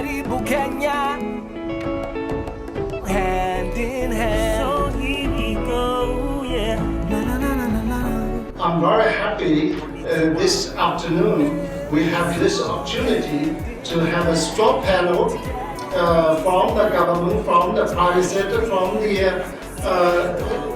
karibu Kenya, hand in hand. So here we go, yeah. I'm very happy this afternoon we have this opportunity to have a strong panel from the government, from the private sector, from the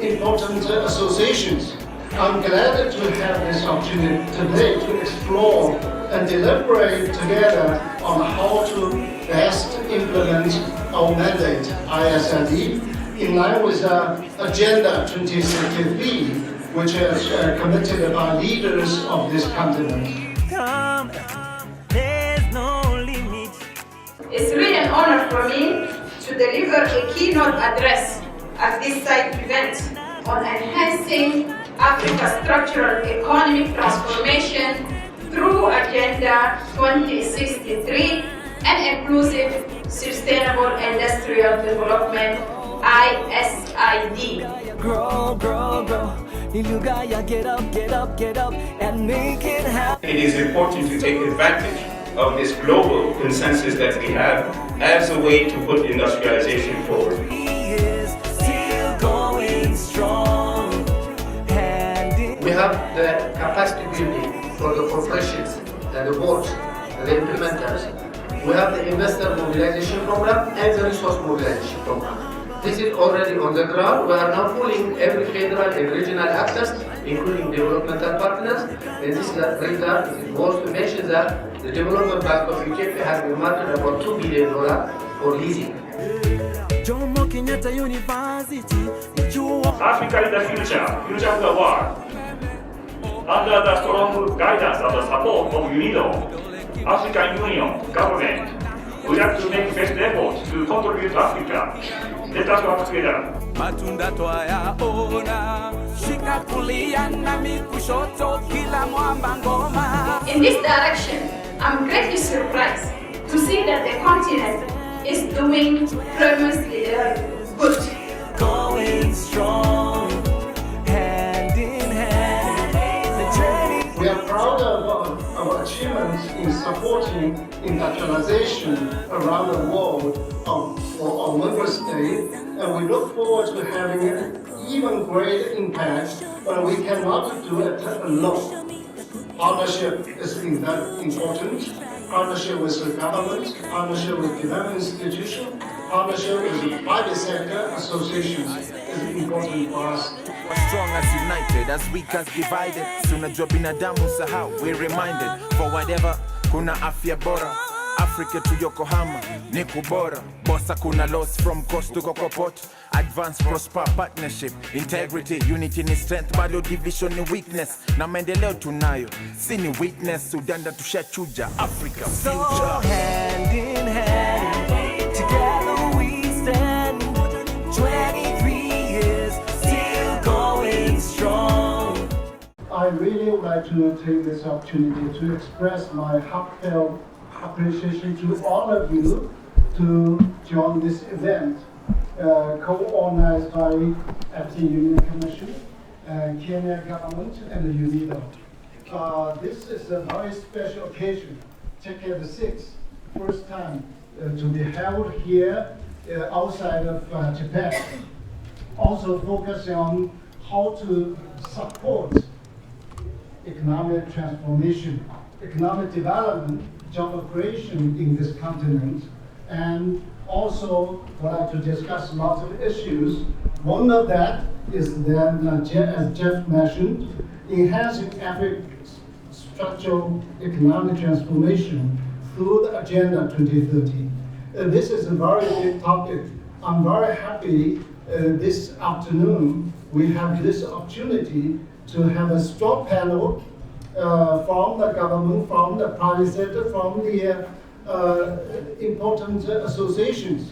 important associations. I'm glad to have this opportunity today to explore and deliberate together on how to best implement our mandate, ISLD, in line with Agenda 2063, which is committed by leaders of this continent. Come, there's no limit. It's really an honor for me to deliver a keynote address at this side event on enhancing Africa's structural economic transformation through Agenda 2063 and inclusive sustainable industrial development, ISID. Grow, grow, grow. Ilugaya, get up, get up, get up, and make it happen. It is important to take advantage of this global consensus that we have as a way to put industrialization forward. He is still going strong. We have the capacity building for the corporations, the boards, the implementers. We have the investor mobilization program and the resource mobilization program. This is already on the ground. We are now pulling every federal and regional actors, including developmental partners. In this regard, it is worth to mention that the Development Bank of Ethiopia has earmarked about $2 billion for leasing. Africa in the future of the world. Under the strong guidance and support of Unido, African Union government, we have to make best efforts to contribute to Africa. Let us work together. Matunda twayaona, shika kulia nami kushoto, kila mwamba ngoma. In this direction, I'm greatly surprised to see that the continent is doing tremendously good. Going strong, hand in hand. The journey. We are proud of our achievements in supporting industrialization around the world for our member states, and we look forward to having an even greater impact when we cannot do it alone. Partnership is important. Partnership with the government, partnership with development institutions, partnership with the private sector associations is important for us. We're strong as united, as weak as divided. Tunajua binadamu sahau, we're reminded. For whatever, kuna afya bora. Africa to Yokohama, ni kubora. Bossa kuna loss from coast to Kokopot. Advanced prosper partnership, integrity, unity ni strength, bado division ni weakness. Na maendeleo tunayo, si ni weakness. Uganda tushachuja, Africa So future. hand in hand, together we stand. 23 years, still going strong. I really would like to take this opportunity to express my heartfelt appreciation to all of you to join this event, co-organized by FT Union Commission, Kenya government, and the Unido. This is a very special occasion, Ticad 6, first time to be held here outside of Japan. Also focusing on how to support economic transformation, economic development, job creation in this continent, and also would like to discuss lots of issues. One of that is then, as Jeff mentioned, enhancing Africa's structural economic transformation through the Agenda 2030. This is a very big topic. I'm very happy this afternoon we have this opportunity to have a strong panel from the government, from the private sector, from the important associations.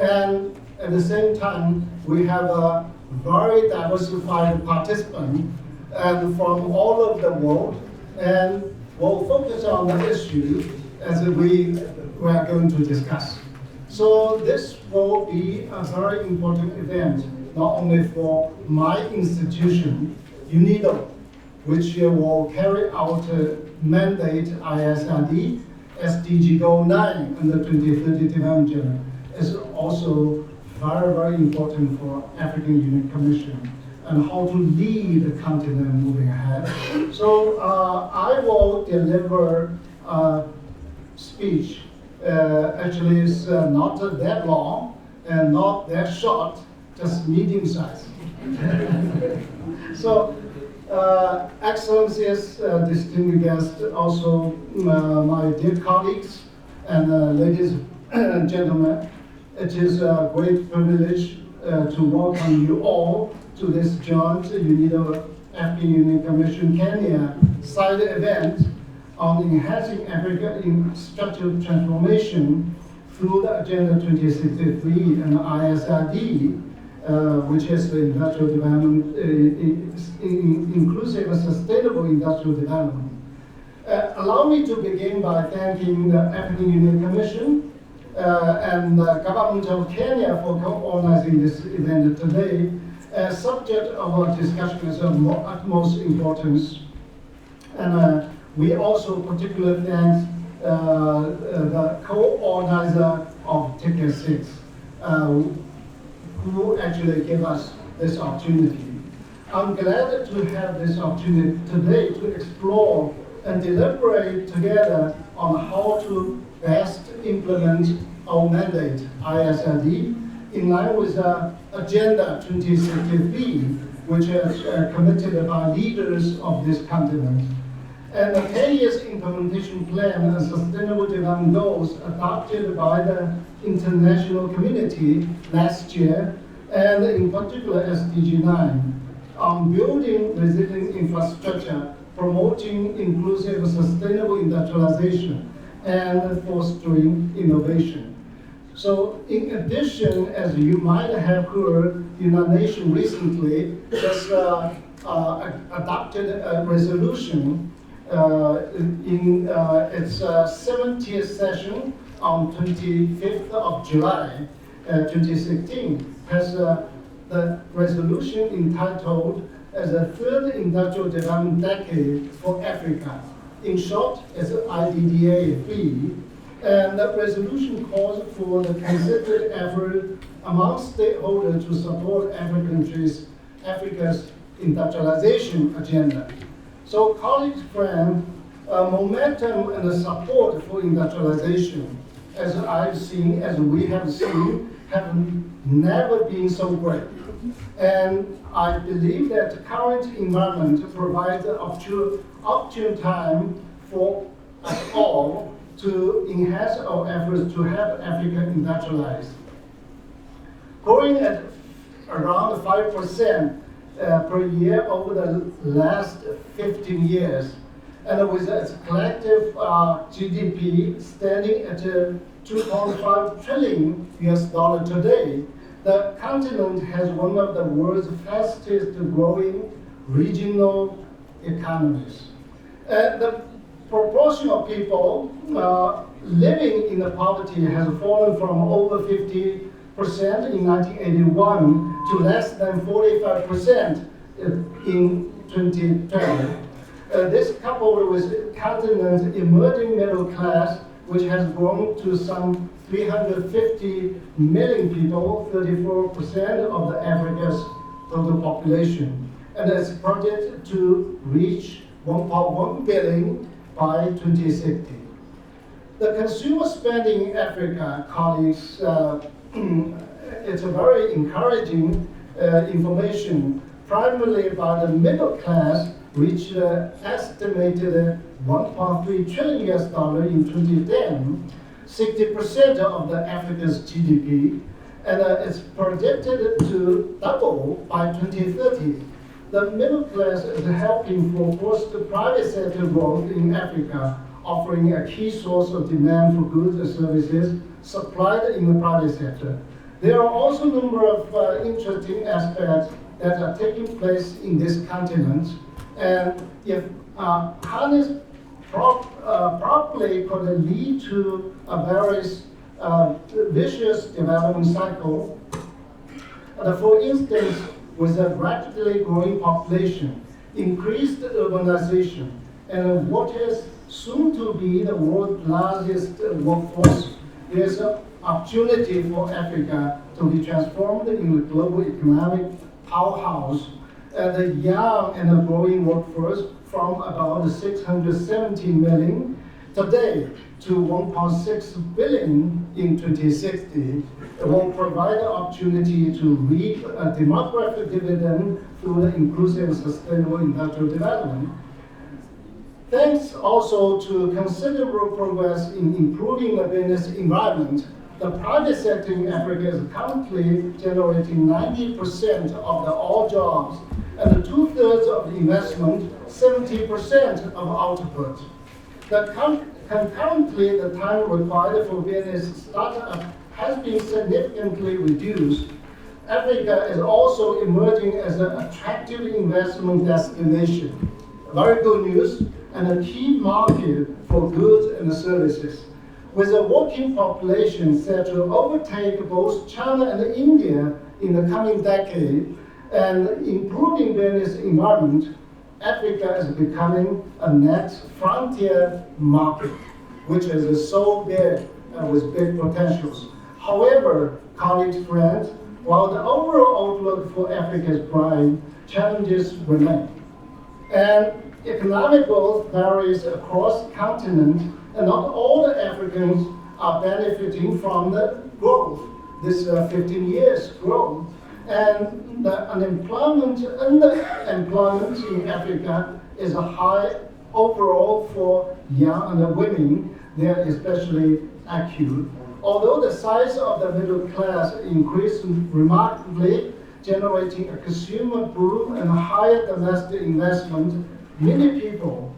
And at the same time, we have a very diversified participant and from all over the world, and we'll focus on the issue as we are going to discuss. So this will be a very important event, not only for my institution, Unido, which will carry out mandate ISLD, SDG Goal 9 and the 2030 Development Agenda is also very, very important for African Union Commission and how to lead the continent moving ahead. So I will deliver a speech. Actually, it's not that long and not that short, just medium size. So, Excellencies, distinguished guests, also my dear colleagues and ladies and gentlemen, it is a great privilege to welcome you all to this joint Unido African Union Commission Kenya side event on enhancing Africa in structural transformation through the Agenda 2063 and ISRD, which is the industrial development, inclusive and sustainable industrial development. Allow me to begin by thanking the African Union Commission and the government of Kenya for co-organizing this event today. Subject of our discussion is of utmost importance. And we also particularly thank the co-organizer of Ticad 6, who actually gave us this opportunity. I'm glad to have this opportunity today to explore and deliberate together on how to best implement our mandate, ISRD, in line with the Agenda 2063, which is committed by leaders of this continent. And the 10 years implementation plan and sustainable development goals adopted by the international community last year, and in particular SDG 9, on building resilient infrastructure, promoting inclusive sustainable industrialization, and fostering innovation. So in addition, as you might have heard, the United Nations recently just adopted a resolution in its 70th session on 25th of July 2016, has the resolution entitled as a third industrial development decade for Africa. In short, it's IDDA 3. And the resolution calls for the concerted effort among stakeholders to support Africa's industrialization agenda. So, colleagues, friends, momentum and the support for industrialization, as we have seen, have never been so great. And I believe that the current environment provides an opportune time for us all to enhance our efforts to help Africa industrialize. Growing at around 5% per year over the last 15 years, and with its collective GDP standing at $2.5 trillion today, the continent has one of the world's fastest growing regional economies. The proportion of people living in the poverty has fallen from over 50% in 1981 to less than 45% in 2012. This coupled with continent's emerging middle class, which has grown to some 350 million people, 34% of the Africa's total population, and is projected to reach 1.1 billion by 2060. The consumer spending in Africa, colleagues, it's a very encouraging information, primarily by the middle class, which estimated $1.3 trillion in 2010, 60% of the Africa's GDP, and it's projected to double by 2030. The middle class is helping foster private sector growth in Africa, offering a key source of demand for goods and services supplied in the private sector. There are also a number of interesting aspects that are taking place in this continent, and if harnessed properly, could lead to a very vicious development cycle. For instance, with a rapidly growing population, increased urbanization, and what is soon to be the world's largest workforce, there's an opportunity for Africa to be transformed in a global economic powerhouse. The young and the growing workforce from about 670 million today to 1.6 billion in 2060 will provide the opportunity to reap a demographic dividend through the inclusive and sustainable industrial development. Thanks also to considerable progress in improving the business environment, the private sector in Africa is currently generating 90% of all jobs and 2/3 of the investment, 70% of output. Concurrently, the time required for business startup has been significantly reduced. Africa is also emerging as an attractive investment destination. Very good news, and a key market for goods and services. With a working population set to overtake both China and India in the coming decade, and improving business environment, Africa is becoming a next frontier market, which is so big with big potentials. However, colleagues, friends, while the overall outlook for Africa is bright, challenges remain. And economic growth varies across the continent, and not all the Africans are benefiting from the growth, this 15 years growth. And the underemployment in Africa is high overall for young and women. They are especially acute. Although the size of the middle class increased remarkably, generating a consumer boom and higher domestic investment, many people,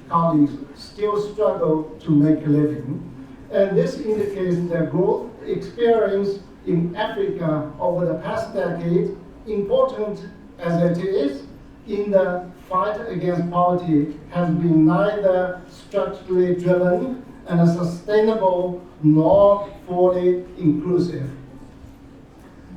colleagues, still struggle to make a living. And this indicates the growth experience in Africa over the past decade, important as it is, in the fight against poverty, has been neither structurally driven and sustainable nor fully inclusive.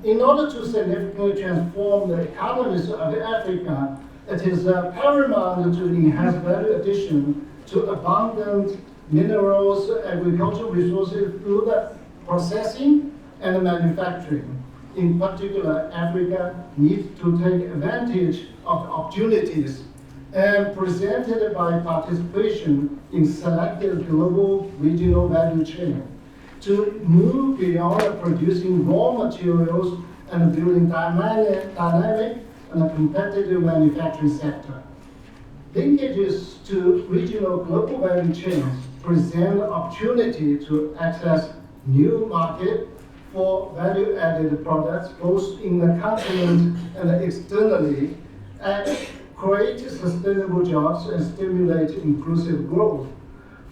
In order to significantly transform the economies of Africa, it is paramount to enhance value addition to abundant minerals, agricultural resources through the processing and manufacturing. In particular, Africa needs to take advantage of the opportunities presented by participation in selected global regional value chain to move beyond producing raw materials and building dynamic and competitive manufacturing sector. Linkages to regional global value chains present opportunity to access new market for value-added products, both in the continent and externally, and create sustainable jobs and stimulate inclusive growth.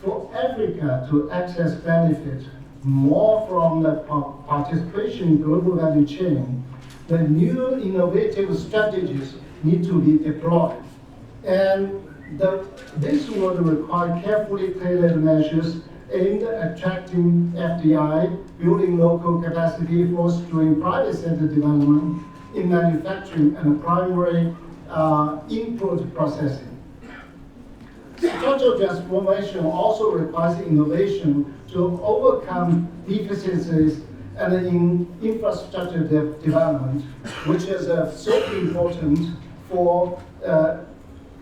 For Africa to access benefit more from the participation in global value chain, the new innovative strategies need to be deployed. And this would require carefully tailored measures aimed at attracting FDI, building local capacity, fostering private sector development in manufacturing and primary input processing. Structural transformation also requires innovation to overcome deficiencies and in infrastructure development, which is so important for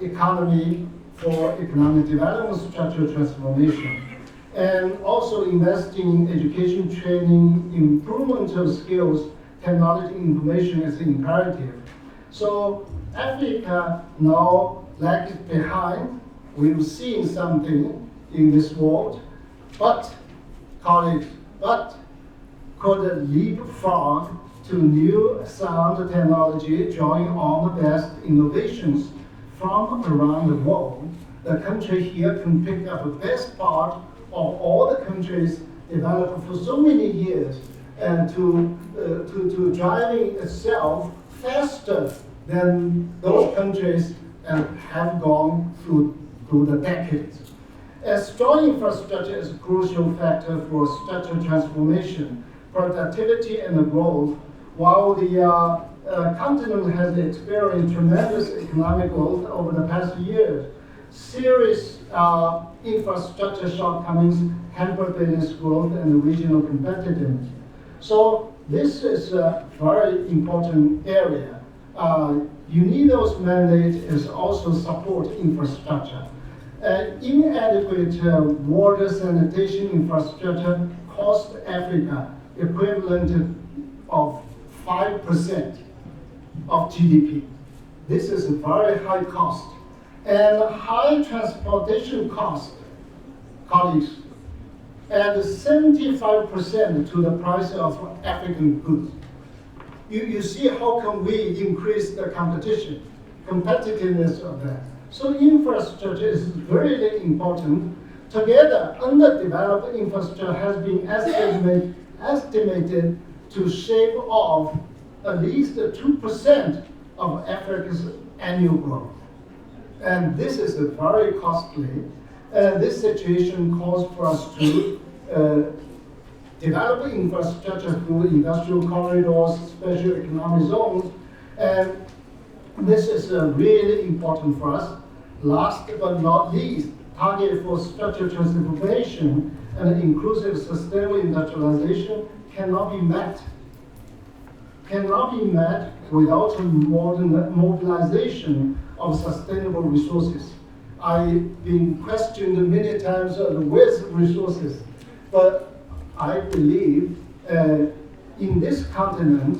economic development, structural transformation. And also investing in education, training, improvement of skills, technology, information is imperative. So Africa now lags behind. We're seeing something in this world, but could leapfrog to new sound technology, drawing on the best innovations from around the world. The country here can pick up the best part of all the countries developed for so many years, and to driving itself faster than those countries have gone through the decades. A strong infrastructure is a crucial factor for structural transformation, productivity, and growth. While the continent has experienced tremendous economic growth over the past years, serious infrastructure shortcomings hamper business growth and regional competitiveness. So this is a very important area. Unido's mandate is also support infrastructure. Inadequate water sanitation infrastructure cost Africa equivalent of 5% of GDP. This is a very high cost. And high transportation cost, colleagues, add 75% to the price of African goods. You see how can we increase the competitiveness of that. So infrastructure is very important. Together, underdeveloped infrastructure has been estimated to shave off at least 2% of Africa's annual growth. And this is very costly. This situation calls for us to develop infrastructure through industrial corridors, special economic zones, and this is really important for us. Last but not least, target for structural transformation and inclusive sustainable industrialization cannot be met without a modern mobilization of sustainable resources. I've been questioned many times with resources, but I believe in this continent,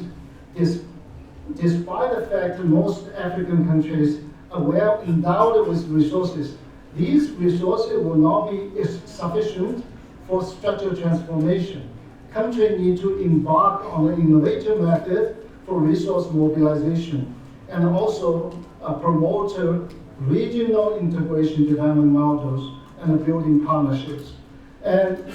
despite the fact that most African countries are well endowed with resources, these resources will not be sufficient for structural transformation. Countries need to embark on an innovative method for resource mobilization and also promote regional integration development models and building partnerships. And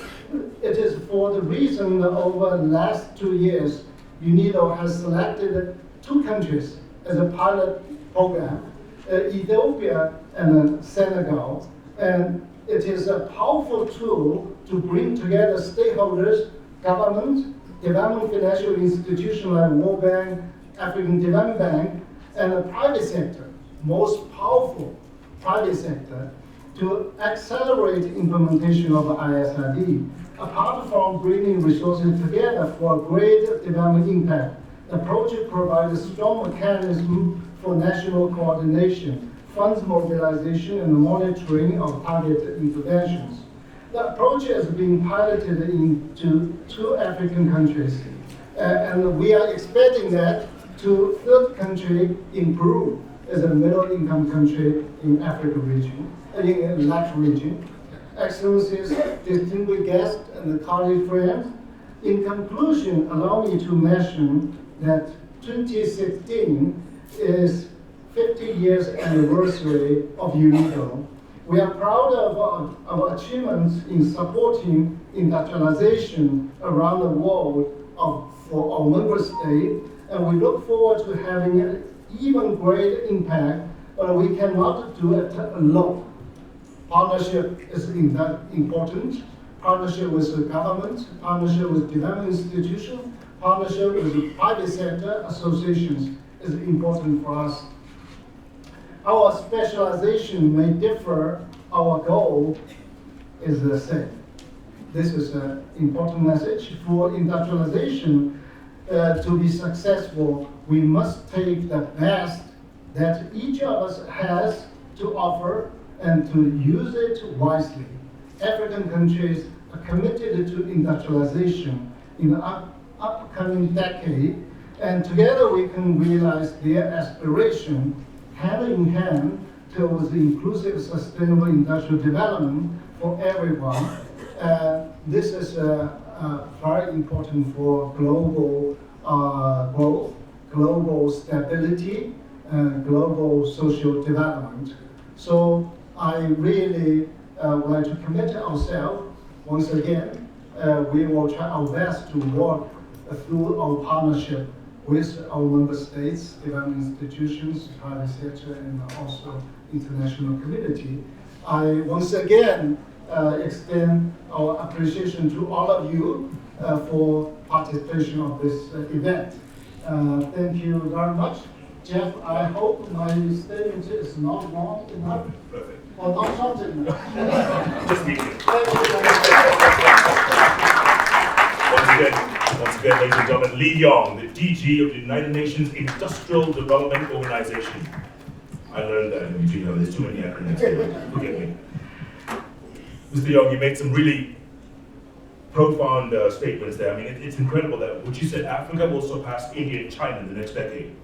it is for the reason that over the last 2 years, Unido has selected 2 countries as a pilot program, Ethiopia and Senegal. And it is a powerful tool to bring together stakeholders, government, development financial institutions like World Bank, African Development Bank, and the private sector, most powerful private sector, to accelerate implementation of the ISRD. Apart from bringing resources together for great development impact, the project provides a strong mechanism for national coordination, funds mobilization, and monitoring of targeted interventions. The approach is being piloted into 2 African countries, and we are expecting that to 3rd country in Peru as a middle-income country in Africa region, in LAC region. Excellencies, distinguished guests, and colleague friends, in conclusion, allow me to mention that 2016 is 50 years anniversary of Unido. We are proud of our achievements in supporting industrialization around the world for our member states, and we look forward to having an even greater impact, but we cannot do it alone. Partnership is important. Partnership with the government, partnership with development institutions, partnership with the private sector associations is important for us. Our specialization may differ, our goal is the same. This is an important message. For industrialization to be successful, we must take the best that each of us has to offer and to use it wisely. African countries are committed to industrialization in the upcoming decade, and together we can realize their aspiration hand in hand towards inclusive, sustainable industrial development for everyone. This is very important for global growth, global stability, and global social development. So I really would like to commit ourselves once again. We will try our best to work through our partnership with our member states, development institutions, private sector, and also international community. I once again extend our appreciation to all of you for participation of this event. Thank you very much. Jeff, I hope my statement is not long enough. Perfect. Oh, not shouting. Just speaking. Thank you very much. Once again, ladies and gentlemen, Lee Yong, the DG of the United Nations Industrial Development Organization. I learned that in Eugene, there's too many acronyms. Forgive me. Mr. Yong, you made some really profound statements there. I mean, it's incredible that what you said, Africa will surpass India and China in the next decade.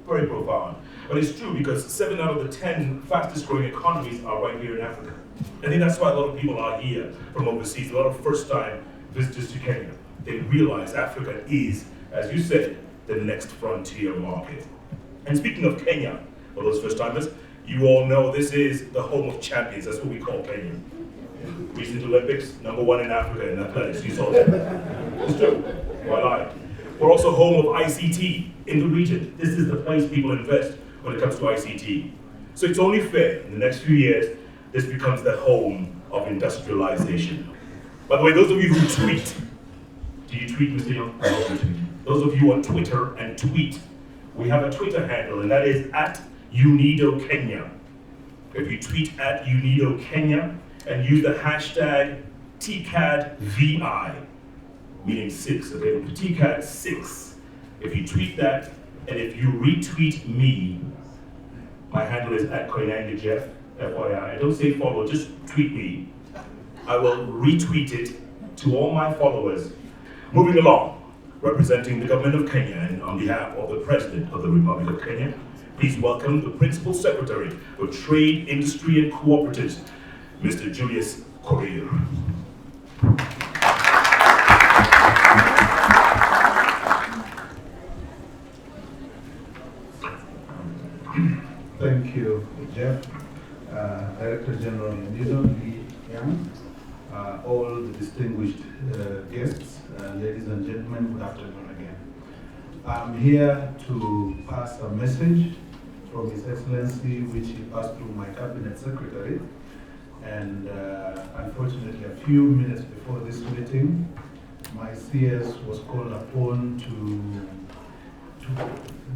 Very profound. But it's true because 7 out of the 10 fastest growing economies are right here in Africa. I think that's why a lot of people are here from overseas, a lot of first time visitors to Kenya. They realize Africa is, as you said, the next frontier market. And speaking of Kenya, for those first timers, you all know this is the home of champions. That's what we call Kenya. Recent Olympics, #1 in Africa in athletics. You saw that. It's true. Why lie? We're also home of ICT in the region. This is the place people invest when it comes to ICT. So it's only fair in the next few years, this becomes the home of industrialization. By the way, those of you who tweet, do you tweet, Mr. Young? I hope you tweet. Those of you on Twitter and tweet, we have a Twitter handle, and that is @Unido Kenya. If you tweet @Unido Kenya and use the hashtag TICADVI, meaning 6, okay? Ticad 6. If you tweet that, and if you retweet me, my handle is @KoinangaJeff, FYI. Don't say follow, just tweet me. I will retweet it to all my followers. Moving along, representing the government of Kenya and on behalf of the President of the Republic of Kenya, please welcome the Principal Secretary for Trade, Industry and Cooperatives, Mr. Julius Korir. Thank you, Jeff, Director General Unido, Lee Yang, all the distinguished guests, ladies and gentlemen, good afternoon again. I'm here to pass a message from His Excellency, which he passed through my Cabinet Secretary. And unfortunately, a few minutes before this meeting, my CS was called upon to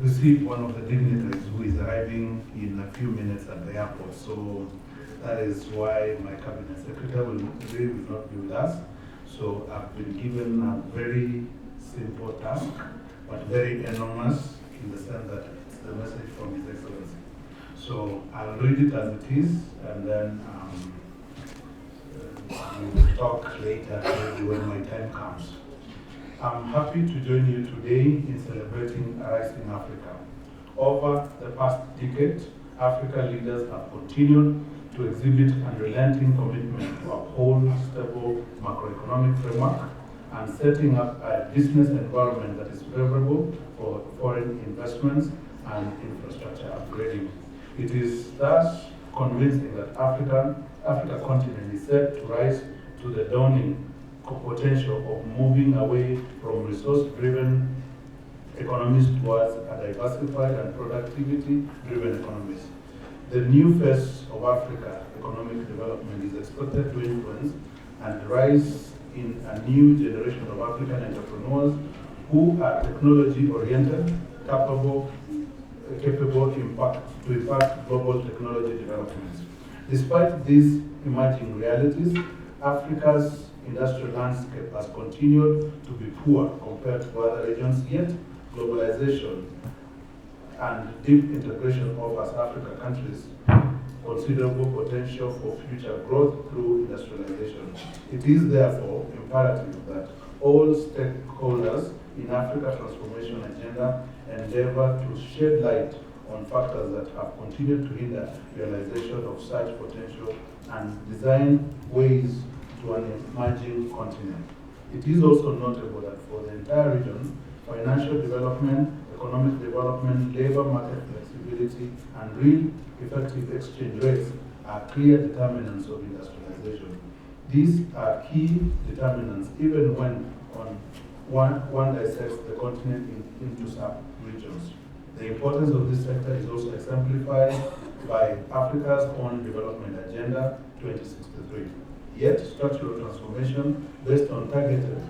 receive one of the dignitaries who is arriving in a few minutes at the airport. So that is why my Cabinet Secretary will not be with us. So I've been given a very simple task, but very enormous in the sense that it's the message from His Excellency. So I'll read it as it is, and then we will talk later when my time comes. I'm happy to join you today in celebrating a rising Africa. Over the past decade, African leaders have continued to exhibit unrelenting commitment to uphold stable macroeconomic framework and setting up a business environment that is favorable for foreign investments and infrastructure upgrading. It is thus convincing that Africa continent is set to rise to the dawning potential of moving away from resource-driven economies towards a diversified and productivity-driven economies. The new phase of Africa economic development is expected to influence and rise in a new generation of African entrepreneurs who are technology-oriented, capable to impact global technology developments. Despite these emerging realities, Africa's industrial landscape has continued to be poor compared to other regions, yet globalization and deep integration offers African countries considerable potential for future growth through industrialization. It is therefore imperative that all stakeholders in Africa's transformation agenda endeavor to shed light on factors that have continued to hinder realization of such potential and design ways to an emerging continent. It is also notable that for the entire region, financial development, economic development, labor market flexibility, and real effective exchange rates are clear determinants of industrialization. These are key determinants even when one dissects the continent into sub-regions. The importance of this sector is also exemplified by Africa's own Development Agenda 2063. Yet, structural transformation based on targeted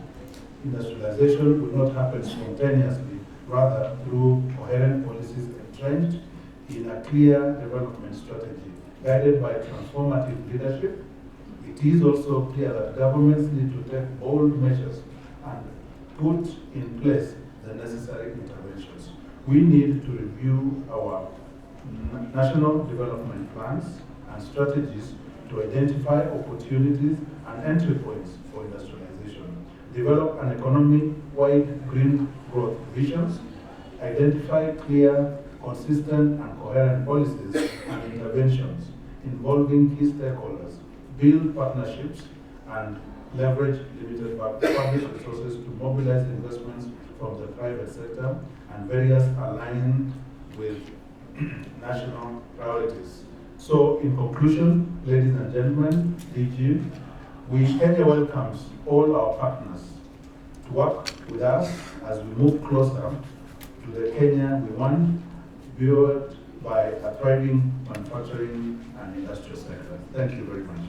industrialization will not happen spontaneously, rather through coherent policies entrenched in a clear development strategy. guided by transformative leadership. It is also clear that governments need to take bold measures and put in place the necessary interventions. We need to review our national development plans and strategies to identify opportunities and entry points for industrialization, develop an economy-wide green growth visions, identify clear, consistent, and coherent policies and interventions involving key stakeholders, build partnerships, and leverage limited public resources to mobilize investments from the private sector and various aligned with national priorities. So, in conclusion, ladies and gentlemen, DG, Kenya welcomes all our partners to work with us as we move closer to the Kenya we want, built by a thriving manufacturing and industrial sector. Thank you very much.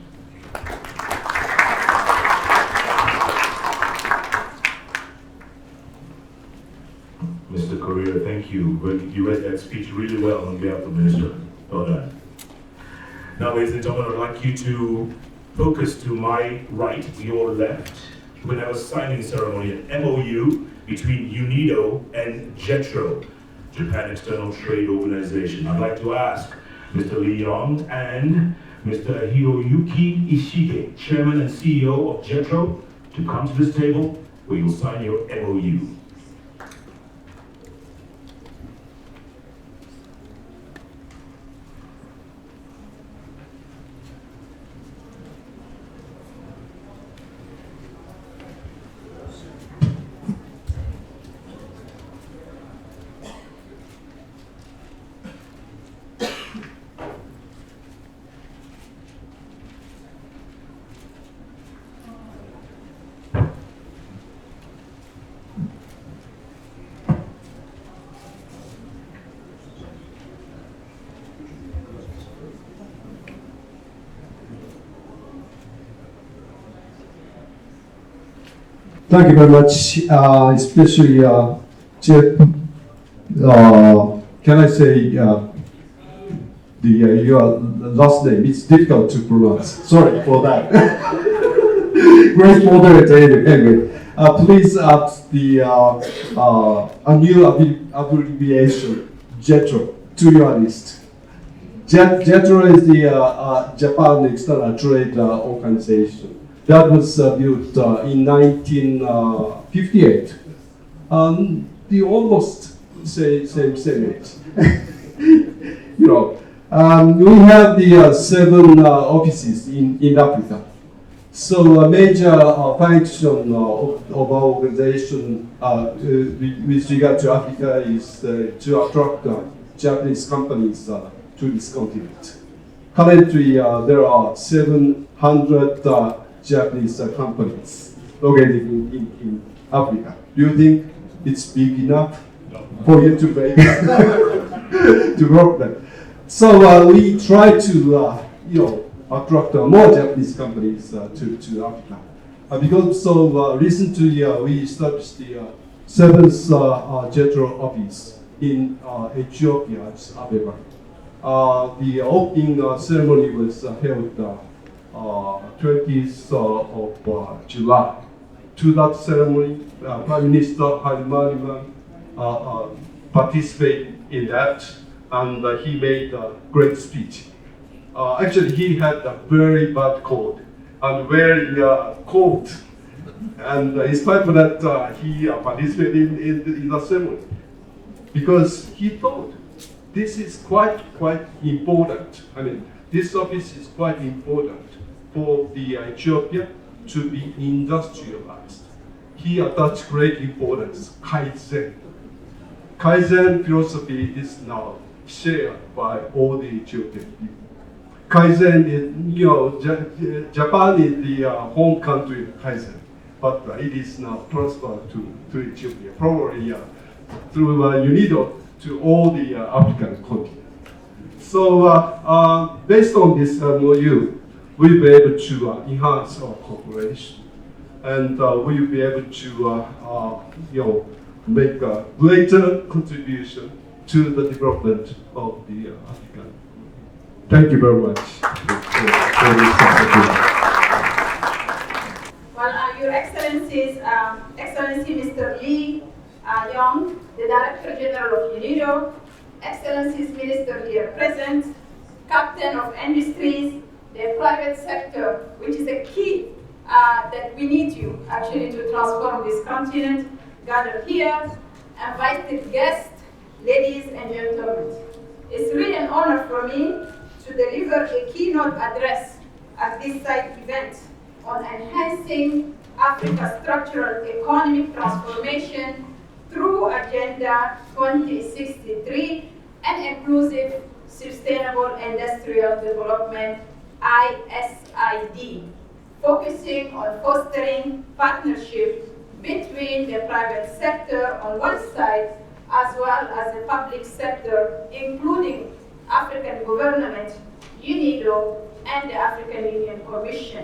Mr. Korea, thank you. You read that speech really well on behalf of the Minister. Well done. Now, ladies and gentlemen, I'd like you to focus to my right, your left. We're going to have a signing ceremony, an MOU between Unido and JETRO, Japan External Trade Organization. I'd like to ask Mr. Lee Yong and Mr. Hiroyuki Ishige, Chairman and CEO of JETRO, to come to this table where you'll sign your MOU. Thank you very much, especially Jeff. Can I say your last name? It's difficult to pronounce. Sorry for that. Great moderator. Anyway, please add the a new abbreviation JETRO to your list. JETRO is the Japan External Trade Organization. That was built in 1958. The almost same age. You know, we have the 7 offices in Africa. So a major function of our organization with regard to Africa is to attract Japanese companies to this continent. Currently, there are 700 Japanese companies located in Africa. Do you think it's big enough for you to make to work there? So we try to attract more Japanese companies to Africa. Because recently we established the 7th JETRO office in Ethiopia, Addis Ababa. The opening ceremony was held 20th of July. To that ceremony, Prime Minister Hailemariam participated in that, and he made a great speech. Actually, he had a very bad cold and wearing a coat, and in spite of that, he participated in the ceremony because he thought this is quite important. I mean, this office is quite important for the Ethiopia to be industrialized. He attached great importance, Kaizen. Kaizen philosophy is now shared by all the Ethiopian people. Kaizen is, Japan is the home country of Kaizen, but it is now transferred to Ethiopia, probably through Unido to all the African continent. So based on this MOU, we'll be able to enhance our cooperation, and we'll be able to make a greater contribution to the development of the African Thank you very much. Well, Your Excellencies, Excellency Mr. Lee Young, the Director General of Unido, Excellencies Minister here present, Captain of Industries, the private sector, which is a key that we need you actually to transform this continent, gathered here, invited guests, ladies and gentlemen. It's really an honor for me to deliver a keynote address at this site event on enhancing Africa's structural economic transformation through Agenda 2063 and inclusive sustainable industrial development, ISID, focusing on fostering partnership between the private sector on one side as well as the public sector, including African government, Unido, and the African Union Commission.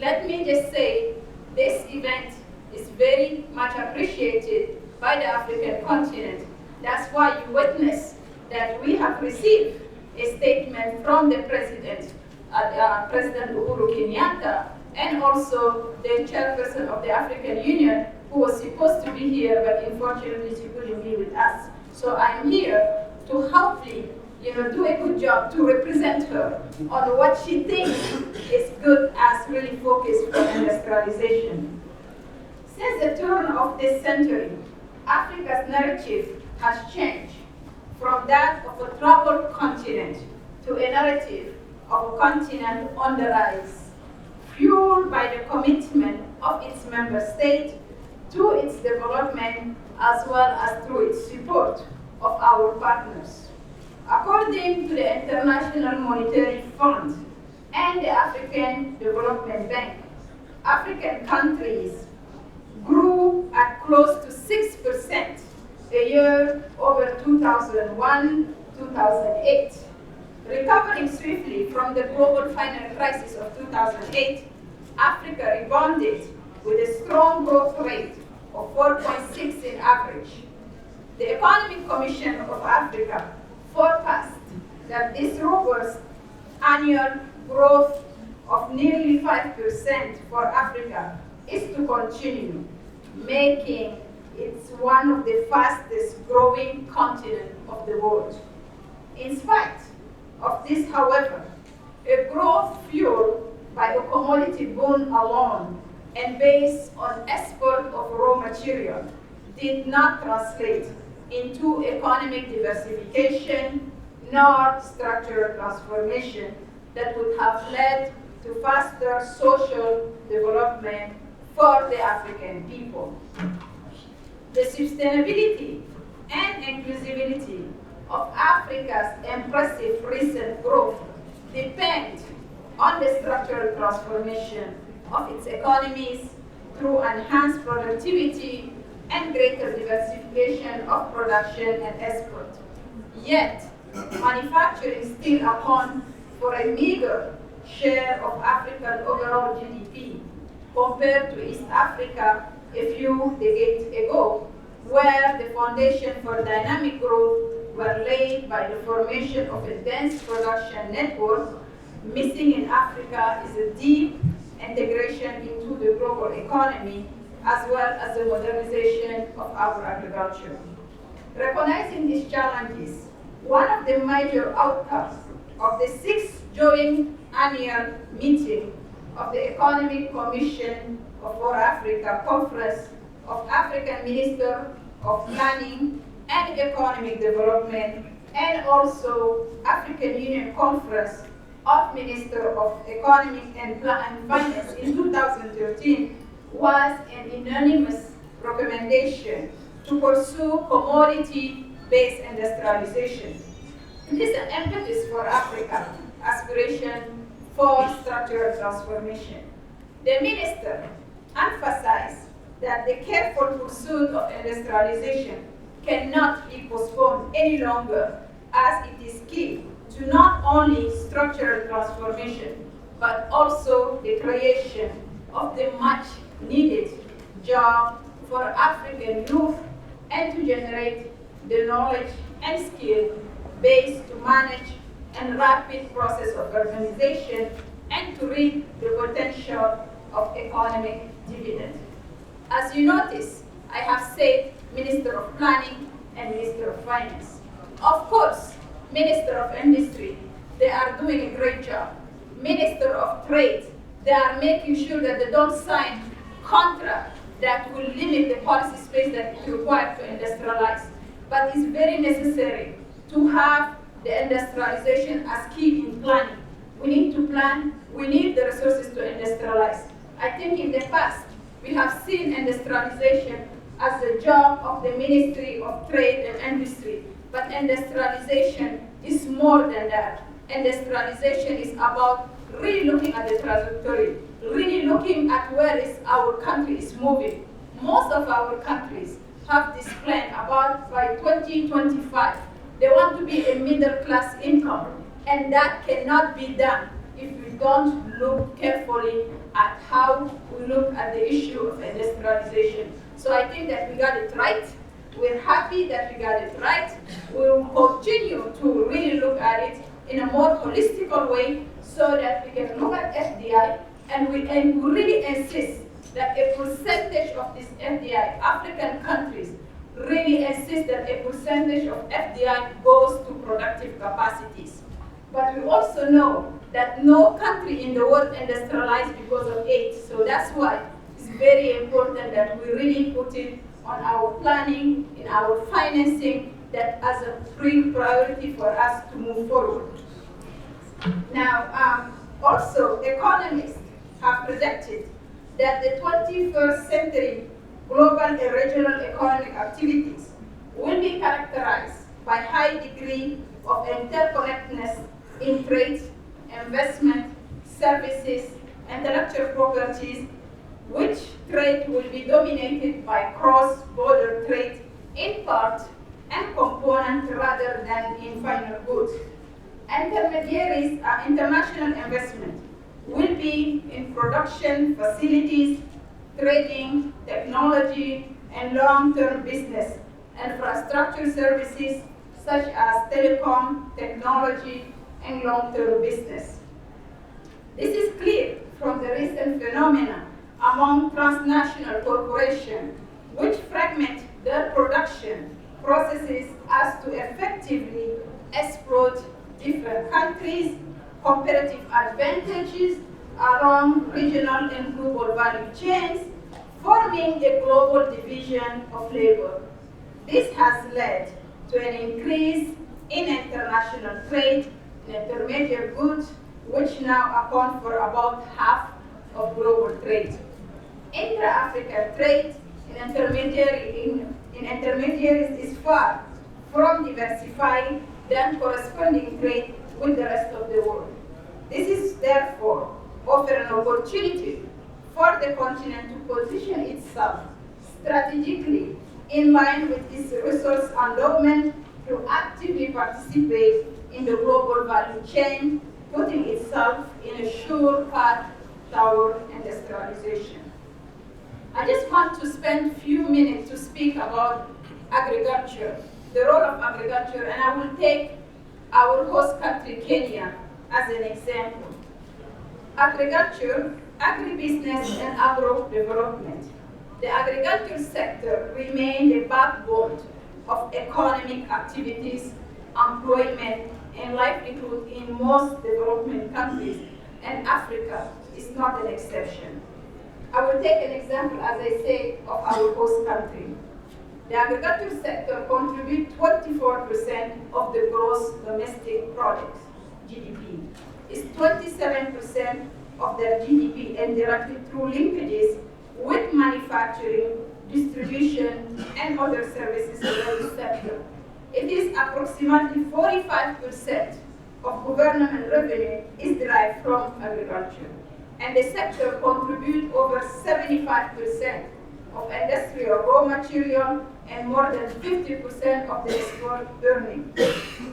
Let me just say, this event is very much appreciated by the African continent. That's why you witness that we have received a statement from the President, President Uhuru Kenyatta, and also the chairperson of the African Union, who was supposed to be here, but unfortunately she couldn't be with us. So I'm here to hopefully, do a good job to represent her on what she thinks is good as really focused on industrialization. Since the turn of this century, Africa's narrative has changed from that of a troubled continent to a narrative of a continent on the rise, fueled by the commitment of its member states to its development as well as through its support of our partners. According to the International Monetary Fund and the African Development Bank, African countries grew at close to 6% a year over 2001-2008. Recovering swiftly from the global financial crisis of 2008, Africa rebounded with a strong growth rate of 4.6 in average. The Economic Commission of Africa forecast that this robust annual growth of nearly 5% for Africa is to continue, making it one of the fastest growing continents of the world. In spite of this, however, a growth fueled by a commodity boom alone and based on export of raw material did not translate into economic diversification nor structural transformation that would have led to faster social development for the African people. The sustainability and inclusivity of Africa's impressive recent growth depend on the structural transformation of its economies through enhanced productivity and greater diversification of production and export. Yet, manufacturing still accounts for a meager share of African overall GDP compared to East Africa a few decades ago, where the foundation for dynamic growth were laid by the formation of a dense production network. Missing in Africa is a deep integration into the global economy, as well as the modernization of our agriculture. Recognizing these challenges, one of the major outcomes of the 6th joint annual meeting of the Economic Commission for Africa Conference of African Ministers of Planning and Economic Development, and also African Union Conference of Ministers of Economic and Finance in 2013 was an unanimous recommendation to pursue commodity-based industrialization. This is an impetus for Africa, aspiration for structural transformation. The minister emphasized that the careful pursuit of industrialization cannot be postponed any longer, as it is key to not only structural transformation, but also the creation of the much needed job for African youth and to generate the knowledge and skill base to manage and rapid process of urbanization and to reap the potential of economic dividend. As you notice, I have said Minister of Planning and Minister of Finance. Of course, Minister of Industry, they are doing a great job. Minister of Trade, they are making sure that they don't sign contracts that will limit the policy space that is required to industrialize. But it's very necessary to have the industrialization as key in planning. We need to plan, we need the resources to industrialize. I think in the past, we have seen industrialization as the job of the Ministry of Trade and Industry. But industrialization is more than that. Industrialization is about really looking at the trajectory, really looking at where is our country is moving. Most of our countries have this plan about by 2025, they want to be a middle class income. And that cannot be done if we don't look carefully at how we look at the issue of industrialization. So I think that we got it right. We're happy that we got it right. We will continue to really look at it in a more holistic way so that we can look at FDI and we really insist that a percentage of this FDI, African countries, really insist that a percentage of FDI goes to productive capacities. But we also know that no country in the world industrialized because of aid. So that's why it's very important that we really put it on our planning, in our financing, that as a priority for us to move forward. Now, also economists have projected that the 21st century global and regional economic activities will be characterized by high degree of interconnectedness in trade, investment, services, intellectual properties, which trade will be dominated by cross-border trade in part and component rather than in final goods. Intermediaries, international investment will be in production facilities, trading, technology, and long-term business, infrastructure services such as telecom, technology, and long-term business. This is clear from the recent phenomena among transnational corporations, which fragment their production processes as to effectively exploit different countries' comparative advantages along regional and global value chains, forming a global division of labor. This has led to an increase in international trade in intermediate goods, which now account for about half of global trade. Intra-African trade in intermediaries is far from diversified than corresponding trade with the rest of the world. This is therefore offer an opportunity for the continent to position itself strategically in line with its resource endowment to actively participate in the global value chain, putting itself in a sure path toward industrialization. I just want to spend a few minutes to speak about agriculture, the role of agriculture, and I will take our host country, Kenya, as an example. Agriculture, agribusiness, and agro-development. The agriculture sector remained a backbone of economic activities, employment, and livelihood in most developing countries, and Africa is not an exception. I will take an example, as I say, of our host country. The agriculture sector contributes 24% of the gross domestic product, GDP. It's 27% of their GDP indirectly through linkages with manufacturing, distribution, and other services in the sector. It is approximately 45% of government revenue is derived from agriculture. And the sector contributes over 75% of industrial raw material and more than 50% of the export earnings.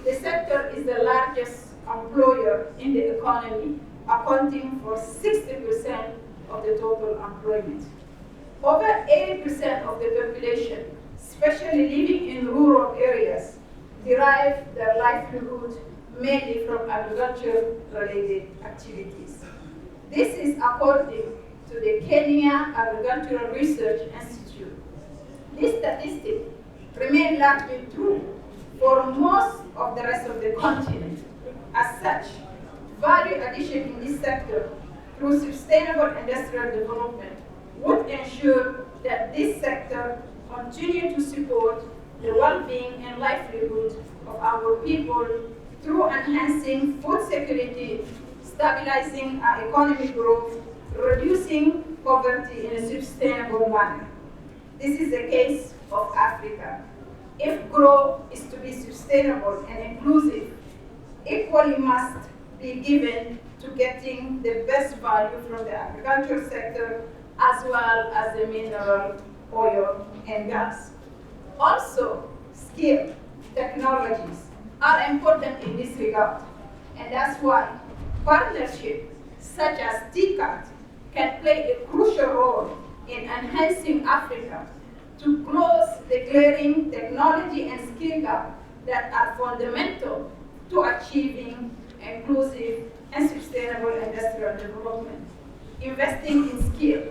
The sector is the largest employer in the economy, accounting for 60% of the total employment. Over 80% of the population, especially living in rural areas, derive their livelihood mainly from agriculture-related activities. This is according to the Kenya Agricultural Research Institute. This statistic remains largely true for most of the rest of the continent. As such, value addition in this sector through sustainable industrial development would ensure that this sector continue to support the well-being and livelihood of our people through enhancing food security, stabilizing our economic growth, reducing poverty in a sustainable manner. This is the case of Africa. If growth is to be sustainable and inclusive, equally must be given to getting the best value from the agricultural sector as well as the mineral, oil, and gas. Also, skill, technologies are important in this regard, and that's why partnerships such as Ticad can play a crucial role in enhancing Africa to close the glaring technology and skill gap that are fundamental to achieving inclusive and sustainable industrial development. Investing in skill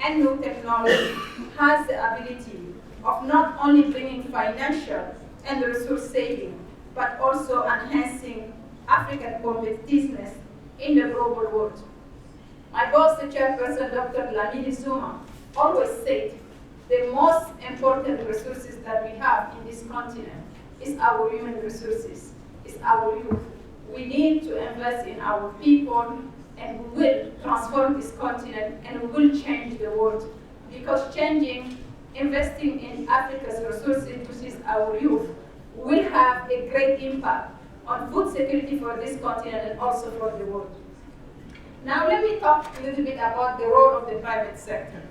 and new technology has the ability of not only bringing financial and resource saving, but also enhancing African competitiveness in the global world. My boss, the chairperson, Dr. Lamini Zuma, always said the most important resources that we have in this continent is our human resources, is our youth. We need to invest in our people, and we will transform this continent, and we will change the world. Because investing in Africa's resources, which is our youth, will have a great impact on food security for this continent and also for the world. Now let me talk a little bit about the role of the private sector.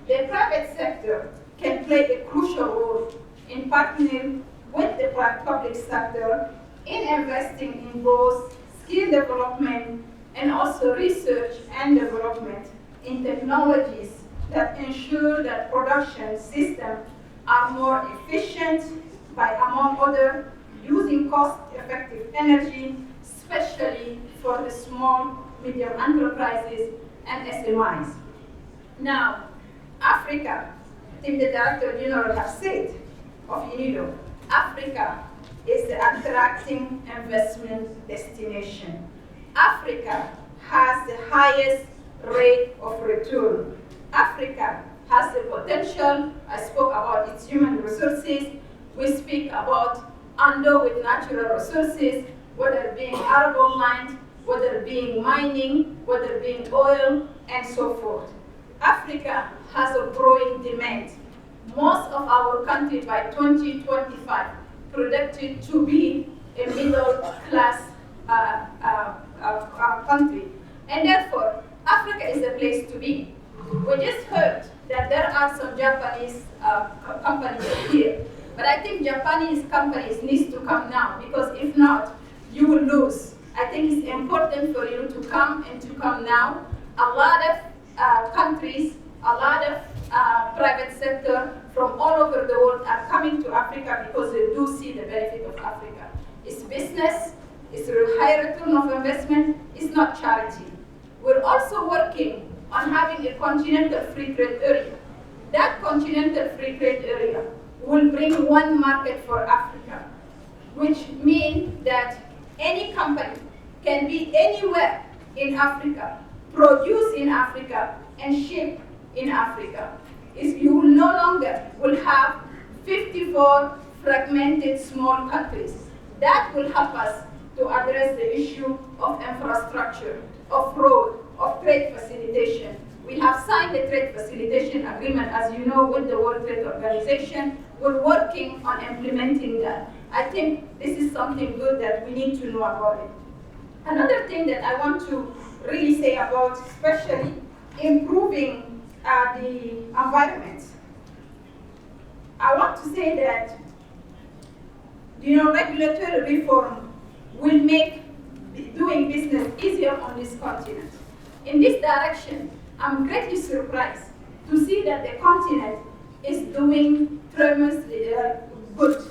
The private sector can play a crucial role in partnering with the public sector in investing in both skill development and also research and development in technologies that ensure that production systems are more efficient by, among other, using cost-effective energy, especially for the small, medium enterprises and SMEs. Now, Africa, I think the Director General has said of Unido, Africa is the attracting investment destination. Africa has the highest rate of return. Africa has the potential. I spoke about its human resources. We speak about with natural resources, whether being arable land, whether being mining, whether being oil, and so forth. Africa has a growing demand. Most of our country by 2025 projected to be a middle-class country. And therefore, Africa is a place to be. We just heard that there are some Japanese companies here. But I think Japanese companies need to come now, because if not, you will lose. I think it's important for you to come and to come now. A lot of countries, a lot of private sector from all over the world are coming to Africa because they do see the benefit of Africa. It's business, it's a high return of investment, it's not charity. We're also working on having a continental free trade area. That continental free trade area will bring one market for Africa, which means that any company can be anywhere in Africa, produce in Africa, and ship in Africa. You will no longer will have 54 fragmented small countries. That will help us to address the issue of infrastructure, of road, of trade facilitation. We have signed a trade facilitation agreement, as you know, with the World Trade Organization. We're working on implementing that. I think this is something good that we need to know about it. Another thing that I want to really say about, especially improving the environment. I want to say that, regulatory reform will make doing business easier on this continent. In this direction, I'm greatly surprised to see that the continent is doing tremendously good.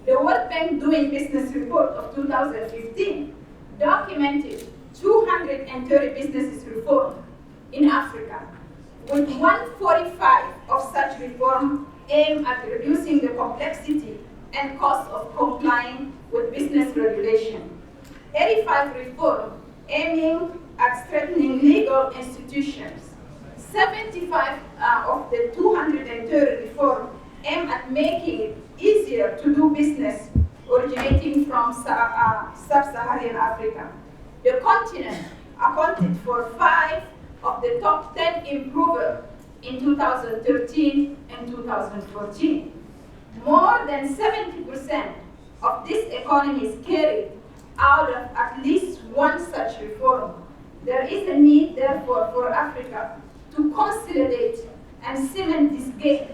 The World Bank Doing Business report of 2015 documented 230 businesses reformed in Africa, with 145 of such reform aimed at reducing the complexity and cost of complying with business regulation. 85 reform aiming at strengthening legal institutions. 75 of the 230 reform aim at making it easier to do business originating from sub-Saharan Africa. The continent accounted for 5 of the top 10 improvers in 2013 and 2014. More than 70% of this economy is carried out of at least one such reform. There is a need, therefore, for Africa to consolidate and cement this gain.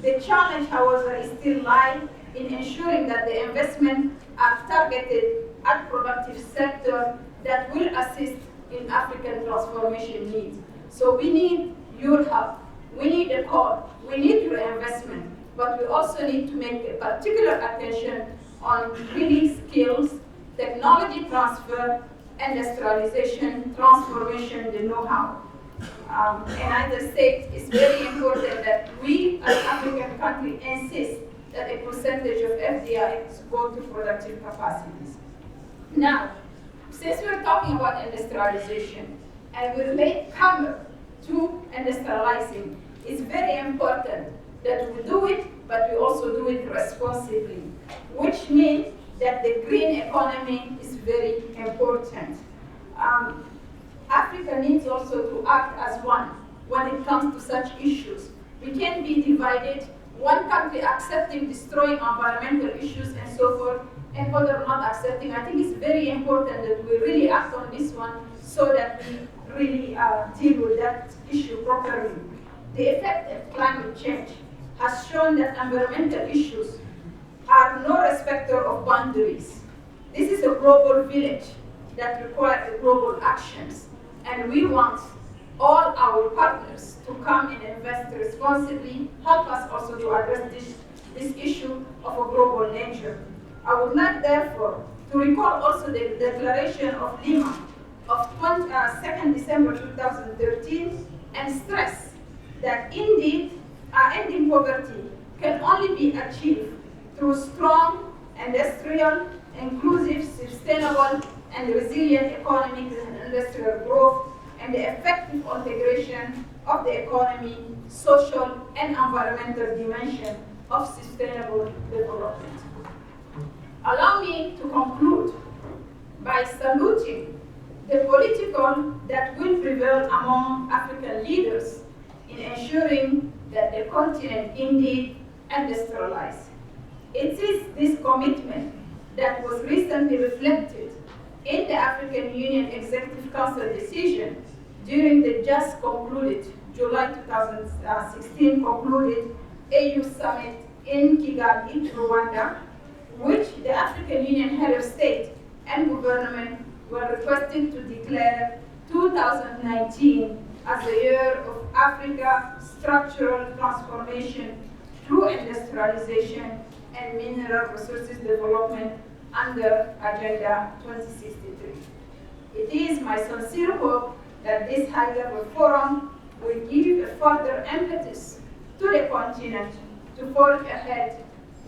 The challenge, however, is still lies in ensuring that the investments are targeted at productive sectors that will assist in African transformation needs. So we need your help, we need a call, we need your investment, but we also need to make a particular attention on really skills, technology transfer, industrialization, transformation, the know-how. And as I said, it's very important that we as African country insist that a percentage of FDI go to productive capacities. Now, since we're talking about industrialization and we relate commerce to industrializing, it's very important that we do it, but we also do it responsibly, which means that the green economy is very important. Africa needs also to act as one when it comes to such issues. We can't be divided, one country accepting destroying environmental issues and so forth, and other not accepting. I think it's very important that we really act on this one so that we really deal with that issue properly. The effect of climate change has shown that environmental issues are no respecter of boundaries. This is a global village that requires global actions. And we want all our partners to come and invest responsibly, help us also to address this issue of a global nature. I would like, therefore, to recall also the Declaration of Lima of 2nd December 2013 and stress that indeed ending poverty can only be achieved through strong, industrial, inclusive, sustainable, and resilient economic and industrial growth, and the effective integration of the economy, social, and environmental dimension of sustainable development. Allow me to conclude by saluting the political that will prevail among African leaders in ensuring that the continent indeed industrializes. It is this commitment that was recently reflected in the African Union Executive Council decision during the just concluded July 2016 concluded AU Summit in Kigali, Rwanda, which the African Union head of state and government were requested to declare 2019 as the year of Africa structural transformation through industrialization and mineral resources development under Agenda 2063. It is my sincere hope that this high-level forum will give a further impetus to the continent to forge ahead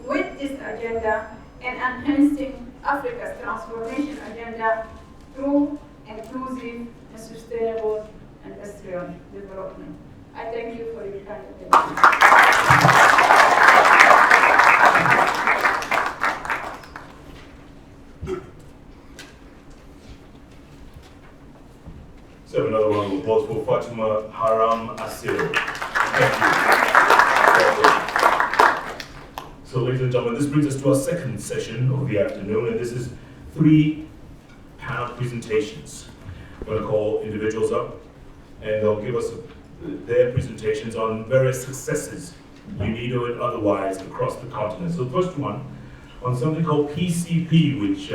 with this agenda and enhancing Africa's transformation agenda through inclusive and sustainable industrial development. I thank you for your kind attention. So another round of applause for Fatima Haram Asiro. Thank you. So ladies and gentlemen, this brings us to our second session of the afternoon, and this is 3 panel presentations. I'm going to call individuals up, and they'll give us their presentations on various successes, Unido and otherwise, across the continent. So the first one, on something called PCP, which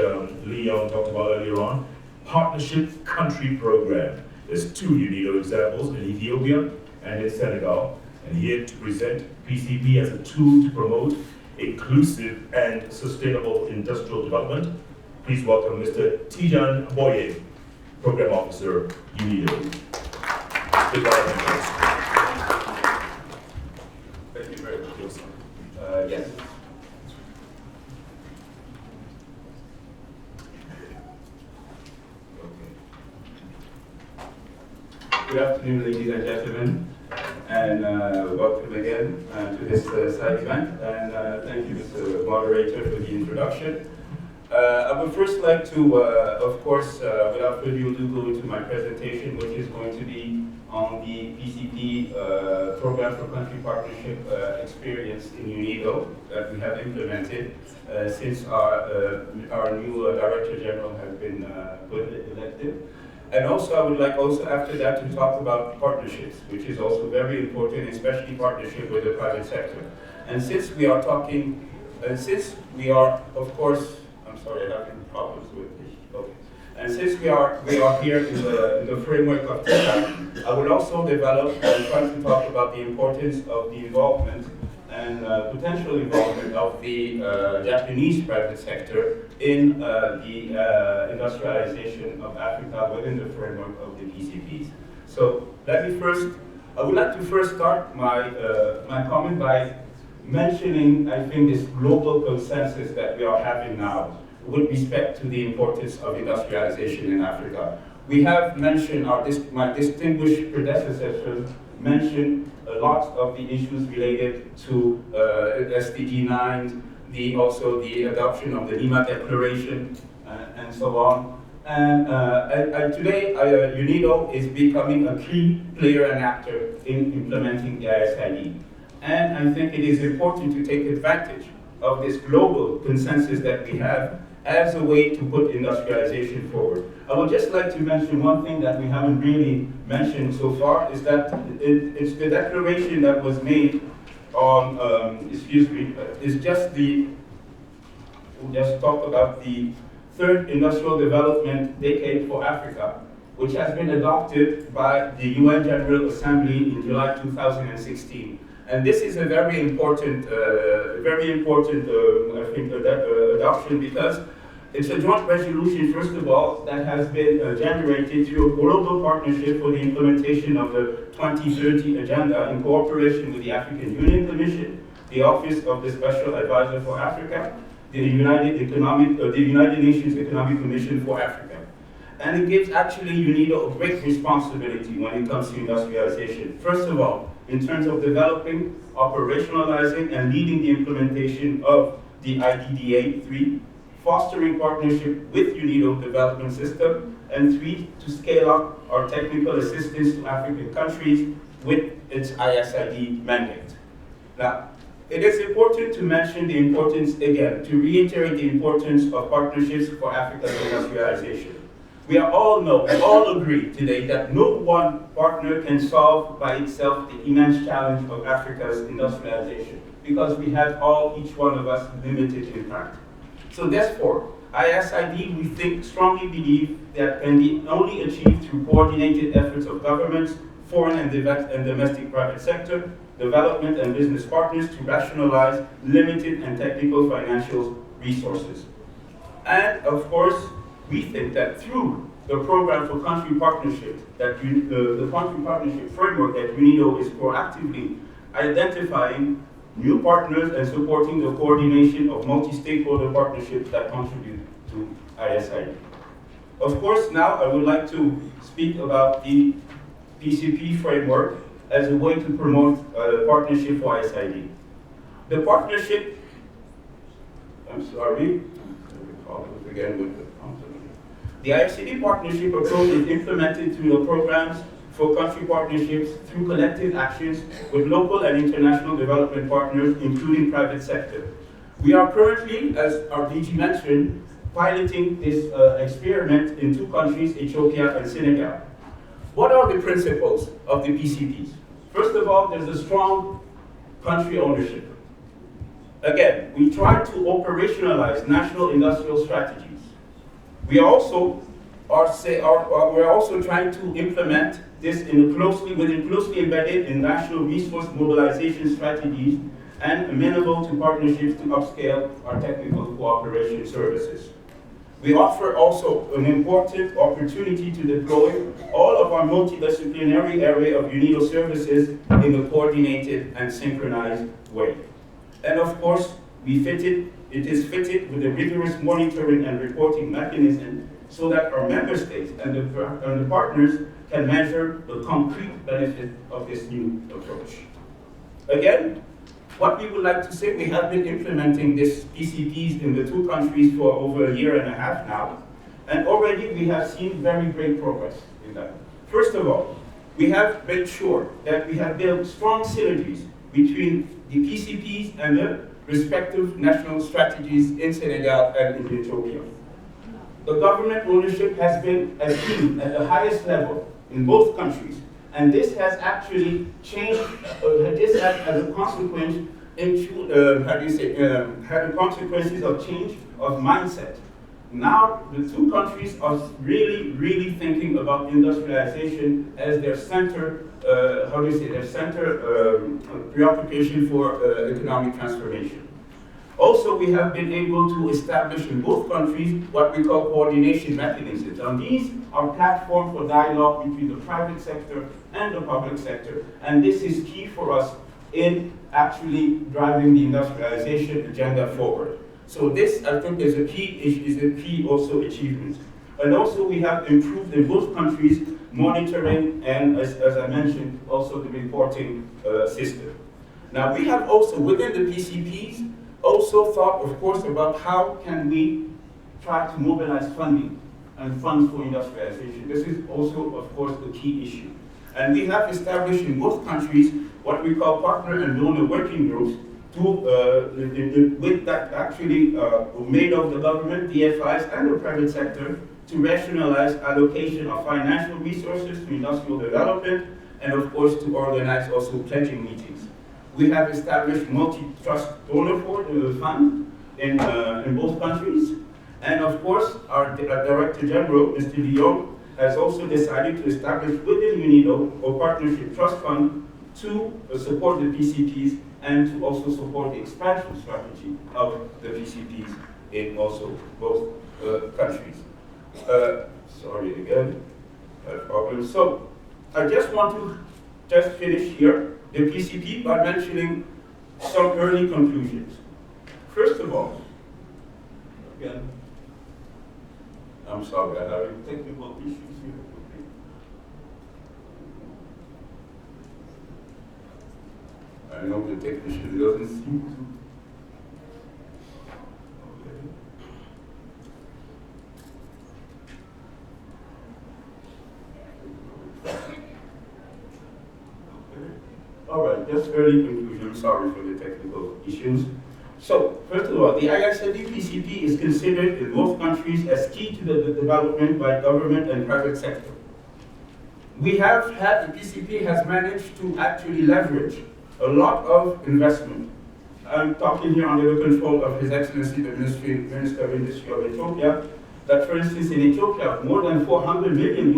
Lee Young talked about earlier on, Partnership Country Program. There's 2 Unido examples in Ethiopia and in Senegal. And here to present PCP as a tool to promote inclusive and sustainable industrial development. Please welcome Mr. Tijan Boye, Program Officer, Unido. Thank you very much. Yes. Good afternoon, ladies and gentlemen, and welcome again to this side event. And thank you, Mr. Moderator, for the introduction. I would first like to, of course, without further ado, go into my presentation, which is going to be on the PCP Program for Country Partnership experience in Unido that we have implemented since our new Director General has been elected. And also, I would like after that to talk about partnerships, which is also very important, especially partnership with the private sector. And since we are talking, of course, I'm sorry, I'm having problems with this. Okay. And since we are here in the framework of Ticad, I will also develop and try to talk about the importance of the involvement and potential involvement of the Japanese private sector in the industrialization of Africa within the framework of the PCPs. So I would like to first start my comment by mentioning, I think, this global consensus that we are having now with respect to the importance of industrialization in Africa. We have mentioned, my distinguished predecessors mentioned a lot of the issues related to SDG 9, also the adoption of the Lima Declaration, and so on. And today, Unido is becoming a key player and actor in implementing the ISID. And I think it is important to take advantage of this global consensus that we have as a way to put industrialization forward. I would just like to mention one thing that we haven't really mentioned so far, is that it's the declaration that was made on, we'll just talk about the third industrial development decade for Africa, which has been adopted by the UN General Assembly in July 2016. And this is a very important, I think, adoption, because it's a joint resolution, first of all, that has been generated through a global partnership for the implementation of the 2030 Agenda in cooperation with the African Union Commission, the Office of the Special Advisor for Africa, the United Nations Economic Commission for Africa. And it gives actually Unido a great responsibility when it comes to industrialization. First of all, in terms of developing, operationalizing, and leading the implementation of the IDDA 3, fostering partnership with Unido development system, and 3, to scale up our technical assistance to African countries with its ISID mandate. Now, it is important to mention the importance, again, to reiterate the importance of partnerships for Africa's industrialization. We all agree today that no one partner can solve by itself the immense challenge of Africa's industrialization, because we have each one of us, limited impact. So therefore, ISID, we strongly believe that can be only achieved through coordinated efforts of governments, foreign and domestic private sector, development and business partners to rationalize limited and technical financial resources. And of course, we think that through the program for country partnership, that the country partnership framework that Unido is proactively identifying new partners and supporting the coordination of multi-stakeholder partnerships that contribute to ISID. Of course, now I would like to speak about the PCP framework as a way to promote partnership for ISID. The partnership, the ISID partnership approach is implemented through the programs for country partnerships through collective actions with local and international development partners, including private sector. We are currently, as our DG mentioned, piloting this experiment in 2 countries, Ethiopia and Senegal. What are the principles of the PCPs? First of all, there's a strong country ownership. Again, we try to operationalize national industrial strategies. We also we're also trying to implement this closely embedded in national resource mobilization strategies and amenable to partnerships to upscale our technical cooperation services. We offer also an important opportunity to deploy all of our multidisciplinary area of Unido services in a coordinated and synchronized way. And of course, it is fitted with a rigorous monitoring and reporting mechanism so that our member states and the partners can measure the concrete benefit of this new approach. Again, what we would like to say, we have been implementing this PCPs in the two countries for over a year and a half now, and already we have seen very great progress in that. First of all, we have made sure that we have built strong synergies between the PCPs and the respective national strategies in Senegal and in Ethiopia. The government ownership has been achieved at the highest level in both countries, and this has actually changed, this had as a consequence had consequences of change of mindset. Now the two countries are really thinking about industrialization as their center, preoccupation for economic transformation. Also, we have been able to establish in both countries what we call coordination mechanisms. And these are platforms for dialogue between the private sector and the public sector. And this is key for us in actually driving the industrialization agenda forward. So this, I think, is a key also achievement. And also, we have improved in both countries monitoring and, as I mentioned, also the reporting system. Now, we have also, within the PCPs, also thought, of course, about how can we try to mobilize funding and funds for industrialization. This is also, of course, the key issue. And we have established in both countries what we call partner and donor working groups with that actually made of the government, DFIs, and the private sector to rationalize allocation of financial resources to industrial development, and of course to organize also pledging meetings. We have established multi-trust donor fund in both countries. And of course, our Director General, Mr. Lyon, has also decided to establish within Unido a partnership trust fund to support the PCPs and to also support the expansion strategy of the PCPs in also both countries. Sorry again, problem. So I just want to just finish here the PCP by mentioning some early conclusions. First of all, again, I'm sorry, I'm having technical issues here. I know the technician doesn't seem to. All right, just early conclusion. Sorry for the technical issues. So, first of all, the ISND PCP is considered in both countries as key to the development by government and private sector. We have had, the PCP has managed to actually leverage a lot of investment. I'm talking here under the control of His Excellency, the Minister of Industry of Ethiopia, that for instance in Ethiopia, more than $400 million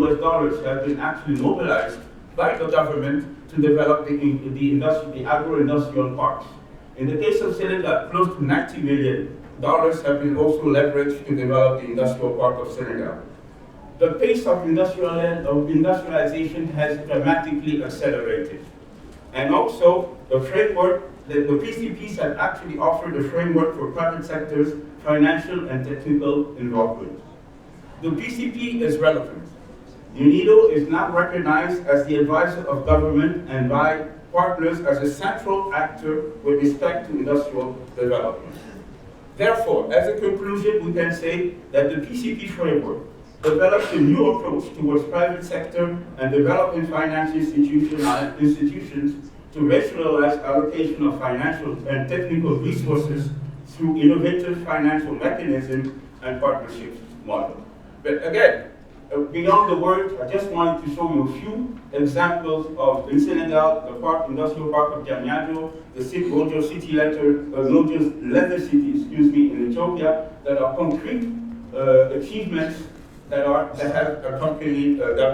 have been actually mobilized by the government to develop the agro-industrial parks. In the case of Senegal, close to $90 million have been also leveraged to develop the industrial park of Senegal. The pace of industrialization has dramatically accelerated. And also, the framework, the PCPs have actually offered a framework for private sector's financial and technical involvement. The PCP is relevant. Unido is now recognized as the advisor of government and by partners as a central actor with respect to industrial development. Therefore, as a conclusion, we can say that the PCP framework develops a new approach towards private sector and development finance institutions to rationalize allocation of financial and technical resources through innovative financial mechanisms and partnership model. But again, beyond the words, I just wanted to show you a few examples of, in Senegal, the industrial park of Diamniadio, the Mojo City Leather City, in Ethiopia, that are concrete achievements that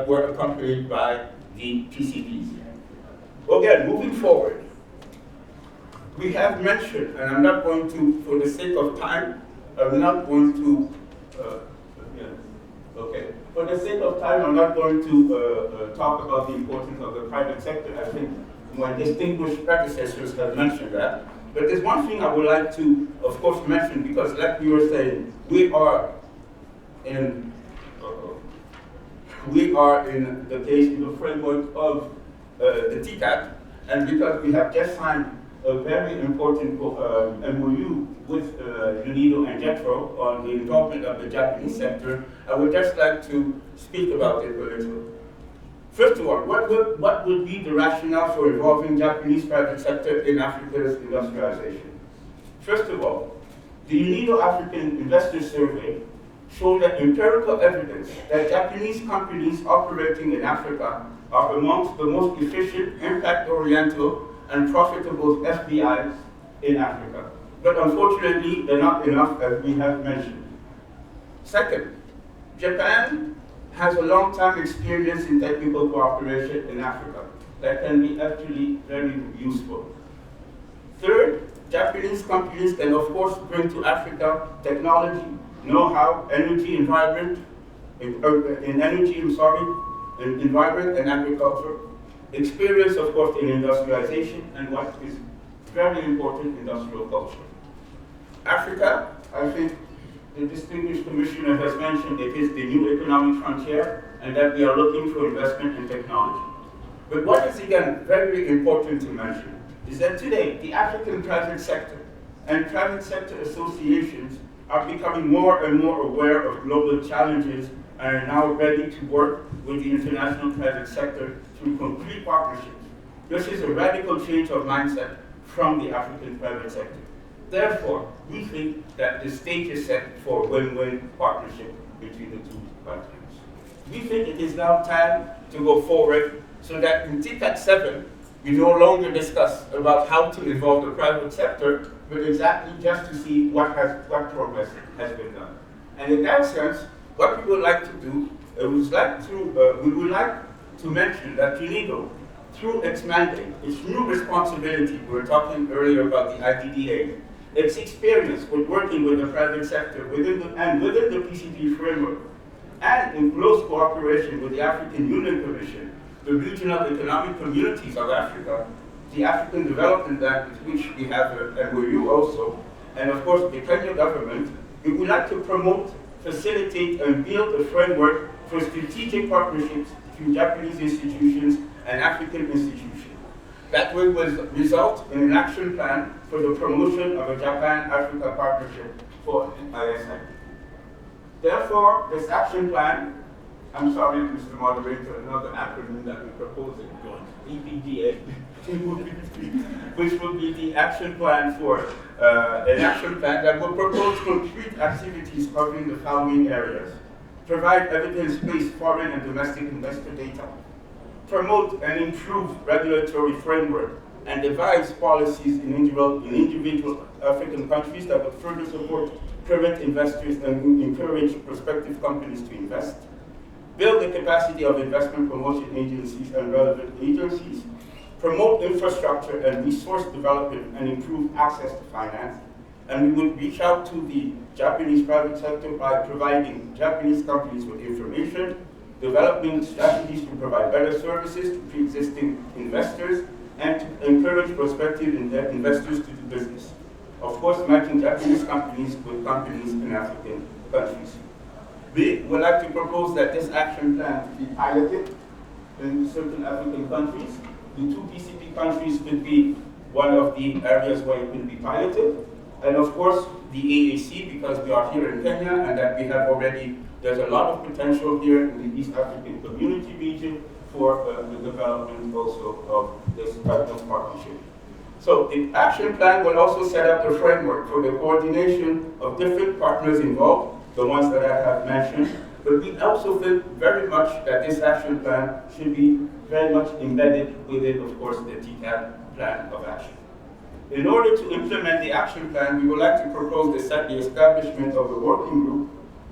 were accompanied by the PCPs. Again, moving forward, we have mentioned, and I'm not going to, for the sake of time, I'm not going to, for the sake of time, I'm not going to talk about the importance of the private sector. I think my distinguished predecessors have mentioned that. But there's one thing I would like to, of course, mention, because like you were saying, we are in the case, in the framework of the Ticad, and because we have just signed a very important MOU with Unido and JETRO on the involvement of the Japanese sector, I would just like to speak about it a little. First of all, what would be the rationale for involving Japanese private sector in Africa's industrialization? First of all, the Unido African Investor Survey showed that empirical evidence that Japanese companies operating in Africa are amongst the most efficient, impact-oriented, and profitable FDIs in Africa. But unfortunately, they're not enough, as we have mentioned. Second, Japan has a long-time experience in technical cooperation in Africa that can be actually very useful. Third, Japanese companies can of course bring to Africa technology, know-how, energy, environment, environment and agriculture, experience of course in industrialization, and what is very important, industrial culture. Africa, I think the distinguished commissioner has mentioned it is the new economic frontier and that we are looking for investment in technology. But what is again very important to mention is that today the African private sector and private sector associations are becoming more and more aware of global challenges and are now ready to work with the international private sector through concrete partnerships. This is a radical change of mindset from the African private sector. Therefore, we think that the stage is set for win-win partnership between the two countries. We think it is now time to go forward so that in Ticad 7, we no longer discuss about how to involve the private sector, but exactly just to see what progress has been done. And in that sense, what we would like to do, we would like to mention that Unido, through its mandate, its new responsibility, we were talking earlier about the IDDA, its experience with working with the private sector within the PCP framework, and in close cooperation with the African Union Commission, the regional economic communities of Africa, the African Development Bank, with which we have an MOU also, and of course the Kenya government, we would like to promote, facilitate, and build a framework for strategic partnerships between Japanese institutions and African institutions. That will result in an action plan for the promotion of a Japan-Africa partnership for ISI. Therefore, this action plan, I'm sorry, Mr. Moderator, another acronym that we're proposing, EPGA, which will be the action plan for an action plan that will propose concrete activities covering the following areas: provide evidence-based foreign and domestic investor data, promote and improve regulatory framework, and devise policies in individual African countries that will further support current investors and encourage prospective companies to invest, build the capacity of investment promotion agencies and relevant agencies, promote infrastructure and resource development and improve access to finance, and we would reach out to the Japanese private sector by providing Japanese companies with information, developing strategies to provide better services to pre-existing investors, and to encourage prospective investors to do business. Of course, matching Japanese companies with companies in African countries. We would like to propose that this action plan be piloted in certain African countries. The two PCP countries could be one of the areas where it could be piloted. And of course, the AAC, because we are here in Kenya and that we have already, there's a lot of potential here in the East African Community region for the development also of this type of partnership. So the action plan will also set up the framework for the coordination of different partners involved, the ones that I have mentioned, but we also feel very much that this action plan should be very much embedded within, of course, the Ticad plan of action. In order to implement the action plan, we would like to propose the establishment of a working group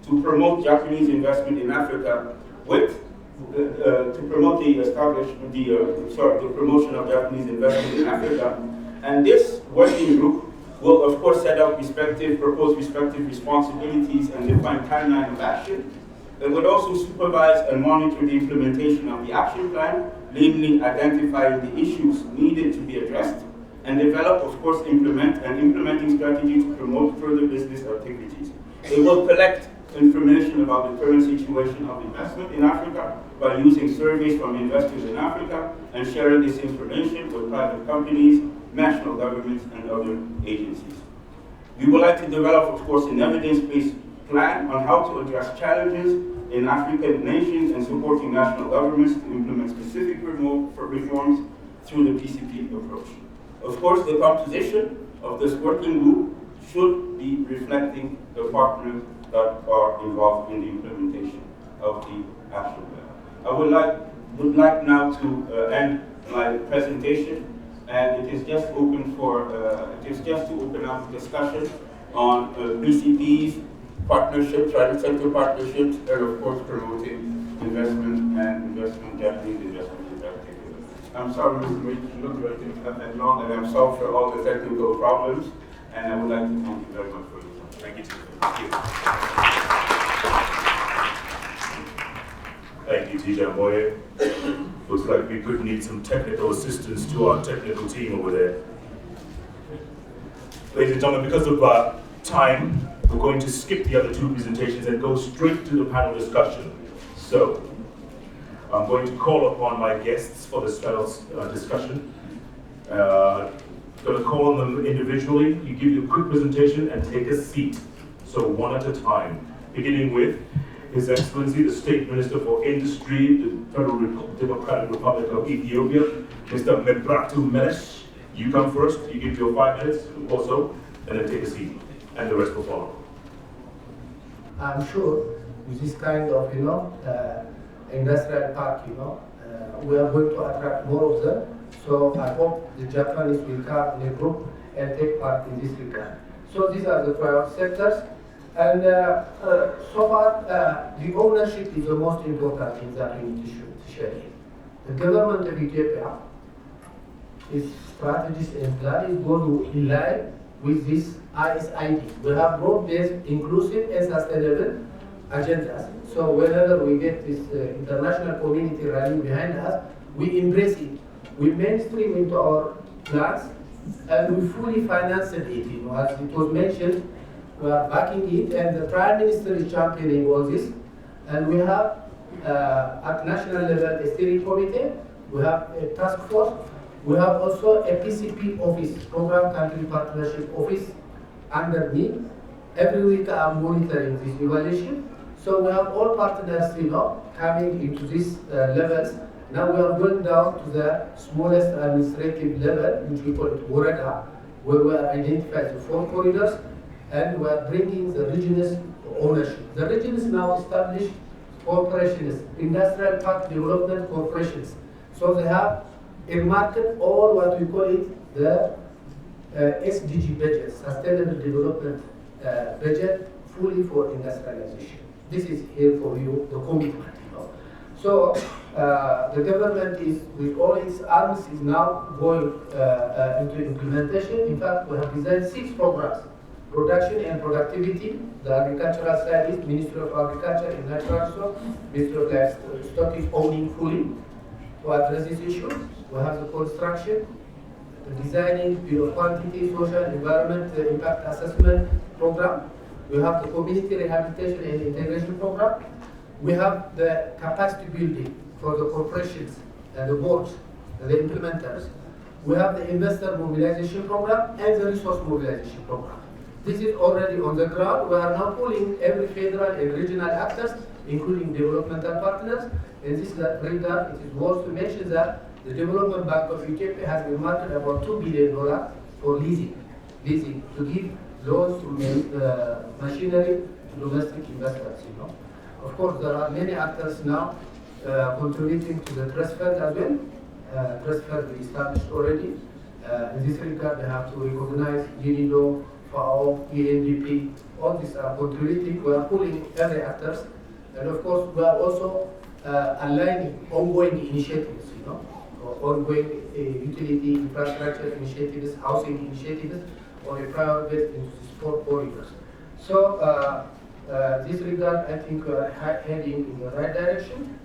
to promote Japanese investment in Africa to promote the promotion of Japanese investment in Africa, And this working group will, of course, set up propose respective responsibilities and define timeline of action. It would also supervise and monitor the implementation of the action plan, namely identifying the issues needed to be addressed, and develop, of course, implementing strategy to promote further business activities. It will collect information about the current situation of investment in Africa by using surveys from investors in Africa and sharing this information with private companies, national governments, and other agencies. We would like to develop, of course, an evidence-based plan on how to address challenges in African nations and supporting national governments to implement specific reforms through the PCP approach. Of course, the composition of this working group should be reflecting the partners that are involved in the implementation of the action plan. I would like now to end my presentation, and it is just open for to open up discussion on PCPs, partnerships, private sector partnerships, and of course promoting investment and Japanese investment in particular. I'm sorry, Mr. Rich, look like it's not that long, and I'm sorry for all the technical problems, and I would like to thank you very much for your time. Thank you. Thank you, Ticad Moye. Looks like we could need some technical assistance to our technical team over there. Ladies and gentlemen, because of time, we're going to skip the other two presentations and go straight to the panel discussion. So, I'm going to call upon my guests for this panel discussion. Going to call on them individually. You give you a quick presentation and take a seat. So one at a time. Beginning with His Excellency, the State Minister for Industry, the Federal Democratic Republic of Ethiopia, Mr. Mebrahtu Meles. You come first. You give your 5 minutes or so, and then take a seat, and the rest will follow. I'm sure with this kind of, industrial park, we are going to attract more of them. So I hope the Japanese will come in a group and take part in this regard. So these are the priority sectors. And so far, the ownership is the most important thing that we need to share. The government of Ethiopia, its strategies and plan is going in line with this ISID. We have broad-based, inclusive and sustainable agendas. So whenever we get this international community rallying behind us, we embrace it. We mainstream into our plans, and we fully finance it. As it was mentioned, we are backing it, and the Prime Minister is championing all this. And we have, at national level, a steering committee. We have a task force. We have also a PCP office, Program Country Partnership Office, under me. Every week I'm monitoring this evaluation. So we have all partners, coming into these levels. Now we are going down to the smallest administrative level, which we call it Woreda, where we are identifying the 4 corridors, and we are bringing the regions ownership. The regions now establish corporations, industrial park development corporations. So they have earmarked all what we call it the SDG budget, Sustainable Development budget, fully for industrialization. This is here for you, the commitment. So the government is, with all its arms, is now going into implementation. In fact, we have designed 6 programs: production and productivity. The agricultural side is Ministry of Agriculture and Natural Resources. Ministry of Livestock is owning fully to address this issue. We have the construction, the designing, bureau quantity, social, environment, impact assessment program. We have the community rehabilitation and integration program. We have the capacity building for the corporations and the boards and the implementers. We have the investor mobilization program and the resource mobilization program. This is already on the ground. We are now pulling every federal and regional actors, including developmental partners. In this regard, it is worth to mention that the Development Bank of Ethiopia has earmarked about $2 billion for leasing to give loans to machinery to domestic investors. Of course, there are many actors now contributing to the trust fund as well. Trust fund is established already. In this regard, they have to recognize Unido, FAO, ENDP. All these are contributing. We are pulling every actors, and of course, we are also aligning ongoing initiatives. ongoing utility infrastructure initiatives, housing initiatives, or a private sport corridors. So this regard, I think we are heading in the right direction.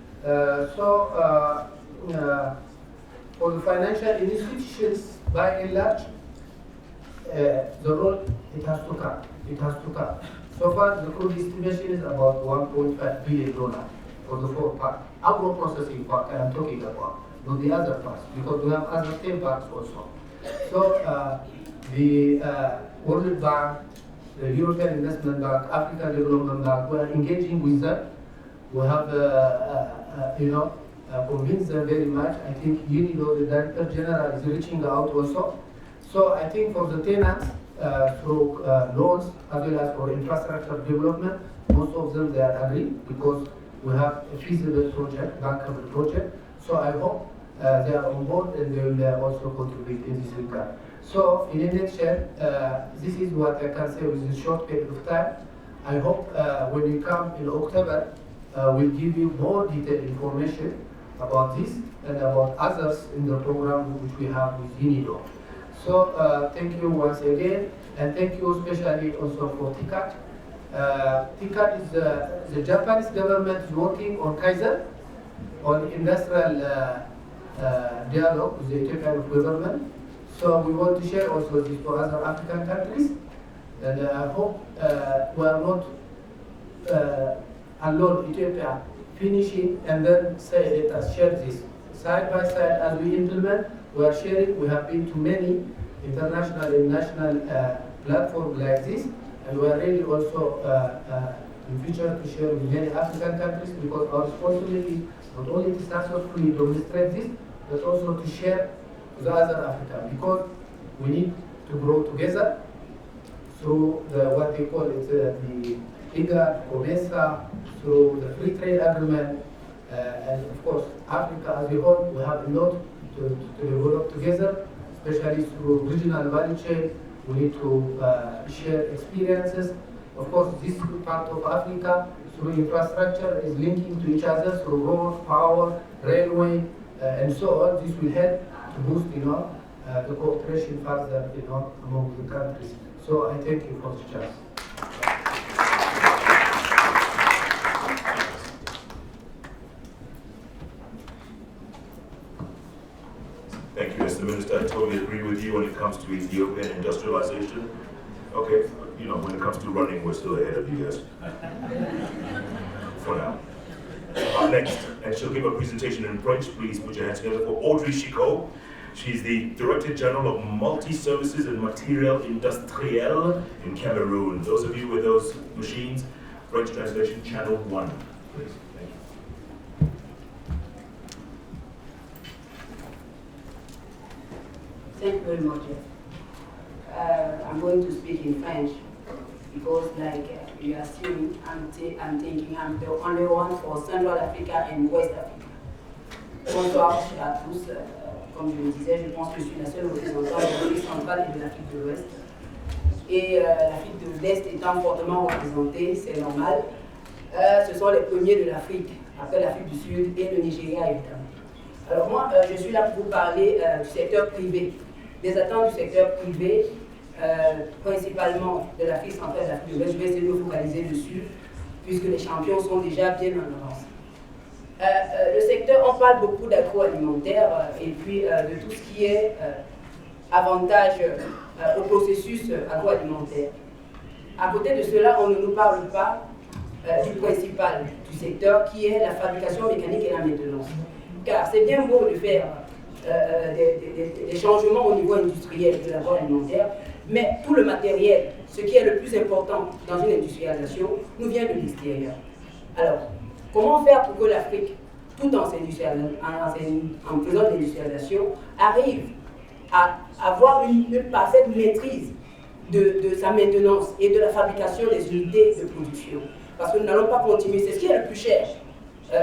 For the financial institutions, by and large, the role it has to come. It has to come. So far, the crude estimation is about $1.5 billion for the 4 parts. Agro-processing part I am talking about, not the other parts, because we have other 10 parts also. So the World Bank, the European Investment Bank, African Development Bank, we are engaging with them. We have, convinced them very much. I think Unido, the Director General, is reaching out also. So I think for the tenants, through loans as well as for infrastructure development, most of them they are agreed because we have a feasible project, bankable project. So I hope they are on board and they will also contribute in this regard. So in a nutshell, this is what I can say within a short period of time. I hope when we come in October, we'll give you more detailed information about this and about others in the program which we have with Unido. So thank you once again, and thank you especially also for Ticad. Ticad is the Japanese government is working on Kaizen, on industrial dialogue with the Ethiopian government. So we want to share also this for other African countries, and I hope we are not alone. Ethiopia finishing and then say let us share this side by side as we implement. We are sharing. We have been to many international and national platforms like this, and we are really also in future to share with many African countries, because our responsibility not only to successfully demonstrate this, but also to share with the other Africa, because we need to grow together through what they call it the Ticad, COMESA, through the free trade agreement, and of course Africa as a whole, we have a lot to develop together, especially through regional value chain. We need to share experiences. Of course, this part of Africa, through infrastructure, is linking to each other through road, power, railway, and so on. This will help to boost, the cooperation further, among the countries. So I thank you for the chance. Thank you, Mr. Minister. I totally agree with you when it comes to Ethiopian industrialization. Okay, when it comes to running, we're still ahead of you guys. For now. Next, and she'll give a presentation in French. Please put your hands together for Audrey Chicot. She's the Director General of Multi-Services and Materiel Industriel in Cameroon. Those of you with those machines, French translation, channel 1, please. Thank you. Thank you very much. I'm going to speak in French because, like you are seeing, I'm thinking I'm the only one for Central Africa and West Africa. Bonsoir à tous. Comme je le disais, je pense que je suis la seule représentante de l'Afrique centrale et de l'Afrique de l'Ouest. Et l'Afrique de l'Est étant fortement représentée, c'est normal. Ce sont les premiers de l'Afrique, après l'Afrique du Sud et le Nigeria évidemment. Alors moi, je suis là pour vous parler du secteur privé, des attentes du secteur privé, principalement de l'Afrique centrale et de l'Afrique de l'Ouest. Je vais essayer de me focaliser dessus, puisque les champions sont déjà bien en avance. Le secteur, on parle beaucoup d'agroalimentaire et puis de tout ce qui est avantage au processus agroalimentaire. À côté de cela, on ne nous parle pas du principal du secteur, qui est la fabrication mécanique et la maintenance. Car c'est bien beau de faire des changements au niveau industriel de l'agroalimentaire, mais tout le matériel, ce qui est le plus important dans une industrialisation, nous vient de l'extérieur. Alors, comment faire pour que l'Afrique, tout en faisant de l'industrialisation, arrive à avoir une parfaite maîtrise de sa maintenance et de la fabrication des unités de production? Parce que nous n'allons pas continuer, c'est ce qui est le plus cher.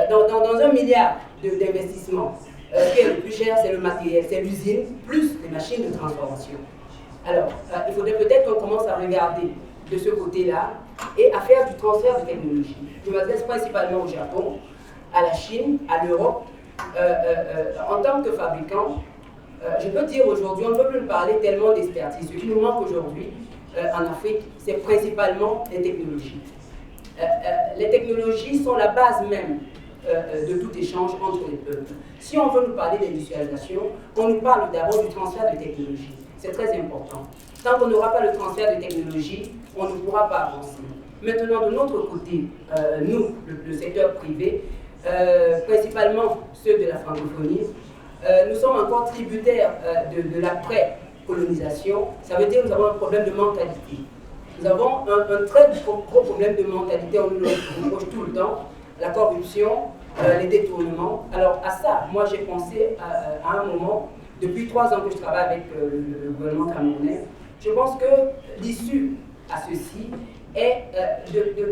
Dans 1 milliard d'investissements, ce qui est le plus cher, c'est le matériel, c'est l'usine, plus les machines de transformation. Alors, il faudrait peut-être qu'on commence à regarder de ce côté-là et à faire du transfert de technologie. Je m'adresse principalement au Japon, à la Chine, à l'Europe, en tant que fabricant, je peux dire aujourd'hui, on ne peut plus parler tellement d'expertise. Ce qui nous manque aujourd'hui en Afrique, c'est principalement les technologies. Les technologies sont la base même de tout échange entre les peuples. Si on veut nous parler d'industrialisation, on nous parle d'abord du transfert de technologie. C'est très important. Tant qu'on n'aura pas le transfert de technologie, on ne pourra pas avancer. Maintenant, de notre côté, nous, le secteur privé, principalement ceux de la francophonie, nous sommes encore tributaires de l'après-colonisation. Ça veut dire que nous avons un problème de mentalité. Nous avons un très gros problème de mentalité, on nous le reproche tout le temps, la corruption, les détournements. Alors à ça, moi j'ai pensé à un moment, depuis 3 ans que je travaille avec le gouvernement camerounais, je pense que l'issue à ceci est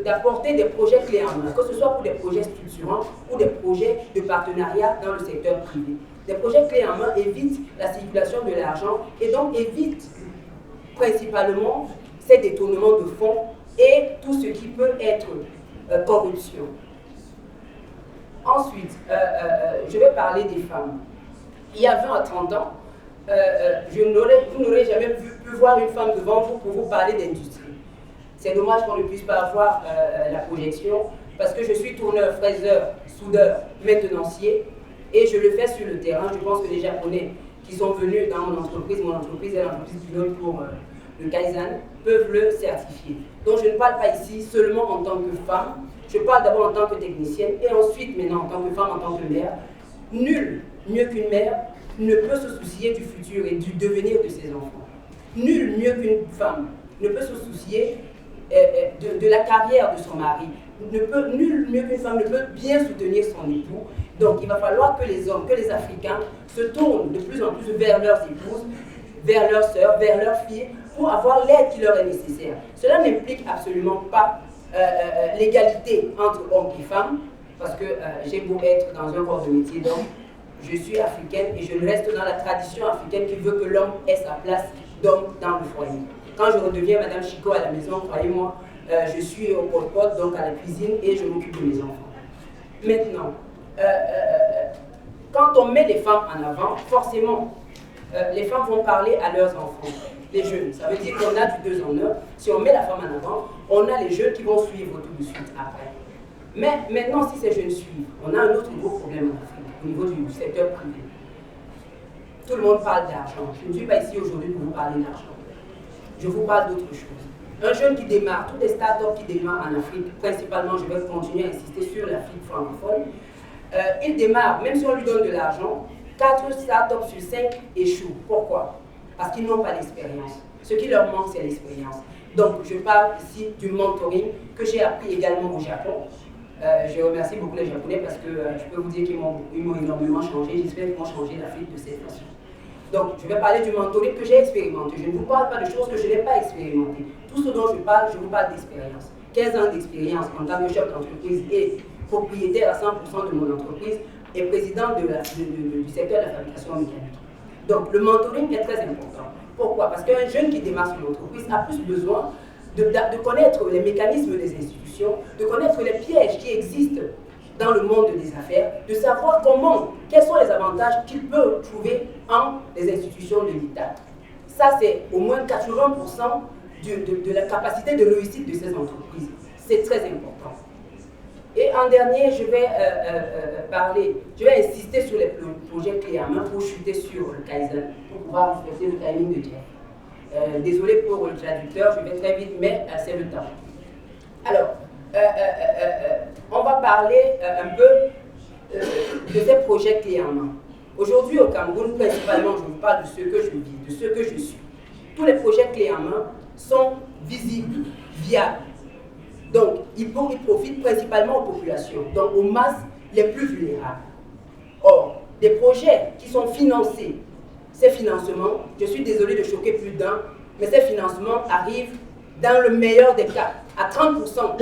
d'apporter des projets clés en main, que ce soit pour des projets structurants ou des projets de partenariat dans le secteur privé. Des projets clés en main évitent la circulation de l'argent et donc évitent principalement ces détournements de fonds et tout ce qui peut être corruption. Ensuite, je vais parler des femmes. Il y a 20 à 30 ans, vous n'aurez jamais pu voir une femme devant vous pour vous parler d'industrie. C'est dommage qu'on ne puisse pas avoir la projection parce que je suis tourneur, fraiseur, soudeur, maintenancier et je le fais sur le terrain. Je pense que les Japonais qui sont venus dans mon entreprise est l'entreprise pilote pour le Kaizen, peuvent le certifier. Donc je ne parle pas ici seulement en tant que femme, je parle d'abord en tant que technicienne et ensuite maintenant en tant que femme, en tant que mère. Nul mieux qu'une mère ne peut se soucier du futur et du devenir de ses enfants. Nul mieux qu'une femme ne peut se soucier de la carrière de son mari. Nul mieux qu'une femme ne peut bien soutenir son époux. Donc il va falloir que les hommes, que les Africains se tournent de plus en plus vers leurs épouses, vers leurs sœurs, vers leurs filles, pour avoir l'aide qui leur est nécessaire. Cela n'implique absolument pas l'égalité entre hommes et femmes, parce que j'ai beau être dans un corps de métier d'homme, je suis africaine et je reste dans la tradition africaine qui veut que l'homme ait sa place d'homme dans le foyer. Quand je redeviens Madame Chico à la maison, croyez-moi, je suis au pot-pot, donc à la cuisine, et je m'occupe de mes enfants. Maintenant, quand on met les femmes en avant, forcément, les femmes vont parler à leurs enfants, les jeunes. Ça veut dire qu'on a du 2 en 1. Si on met la femme en avant, on a les jeunes qui vont suivre tout de suite après. Mais maintenant, si ces jeunes suivent, on a un autre gros problème en Afrique, au niveau du secteur privé. Tout le monde parle d'argent. Je ne suis pas ici aujourd'hui pour vous parler d'argent. Je vous parle d'autre chose. Un jeune qui démarre, toutes les startups qui démarrent en Afrique, principalement, je vais continuer à insister sur l'Afrique francophone, il démarre, même si on lui donne de l'argent, 4 startups sur 5 échouent. Pourquoi? Parce qu'ils n'ont pas l'expérience. Ce qui leur manque, c'est l'expérience. Donc, je parle ici du mentoring que j'ai appris également au Japon. Je remercie beaucoup les Japonais parce que je peux vous dire qu'ils m'ont énormément changé. J'espère qu'ils vont changer l'Afrique de cette façon. Donc, je vais parler du mentoring que j'ai expérimenté. Je ne vous parle pas de choses que je n'ai pas expérimentées. Tout ce dont je vous parle d'expérience. 15 ans d'expérience en tant que chef d'entreprise et propriétaire à 100% de mon entreprise et président du secteur de la fabrication mécanique. Donc, le mentoring est très important. Pourquoi? Parce qu'un jeune qui démarre son entreprise a plus besoin de connaître les mécanismes des institutions, de connaître les pièges qui existent dans le monde des affaires, de savoir quels sont les avantages qu'il peut trouver en les institutions de l'État. Ça, c'est au moins 80% de la capacité de réussite de ces entreprises. C'est très important. Et en dernier, je vais insister sur les projets clés en main pour chuter sur le Kaizen, pour pouvoir respecter le timing de Jeff. Désolé pour le traducteur, je vais très vite, mais c'est le temps. Alors, on va parler un peu de ces projets clés en main. Aujourd'hui au Cameroun, principalement, je vous parle de ce que je vis, de ce que je suis. Tous les projets clés en main sont visibles, viables. Donc, ils profitent principalement aux populations, donc aux masses les plus vulnérables. Or, des projets qui sont financés, ces financements, je suis désolé de choquer plus d'un, mais ces financements arrivent dans le meilleur des cas, à 30%,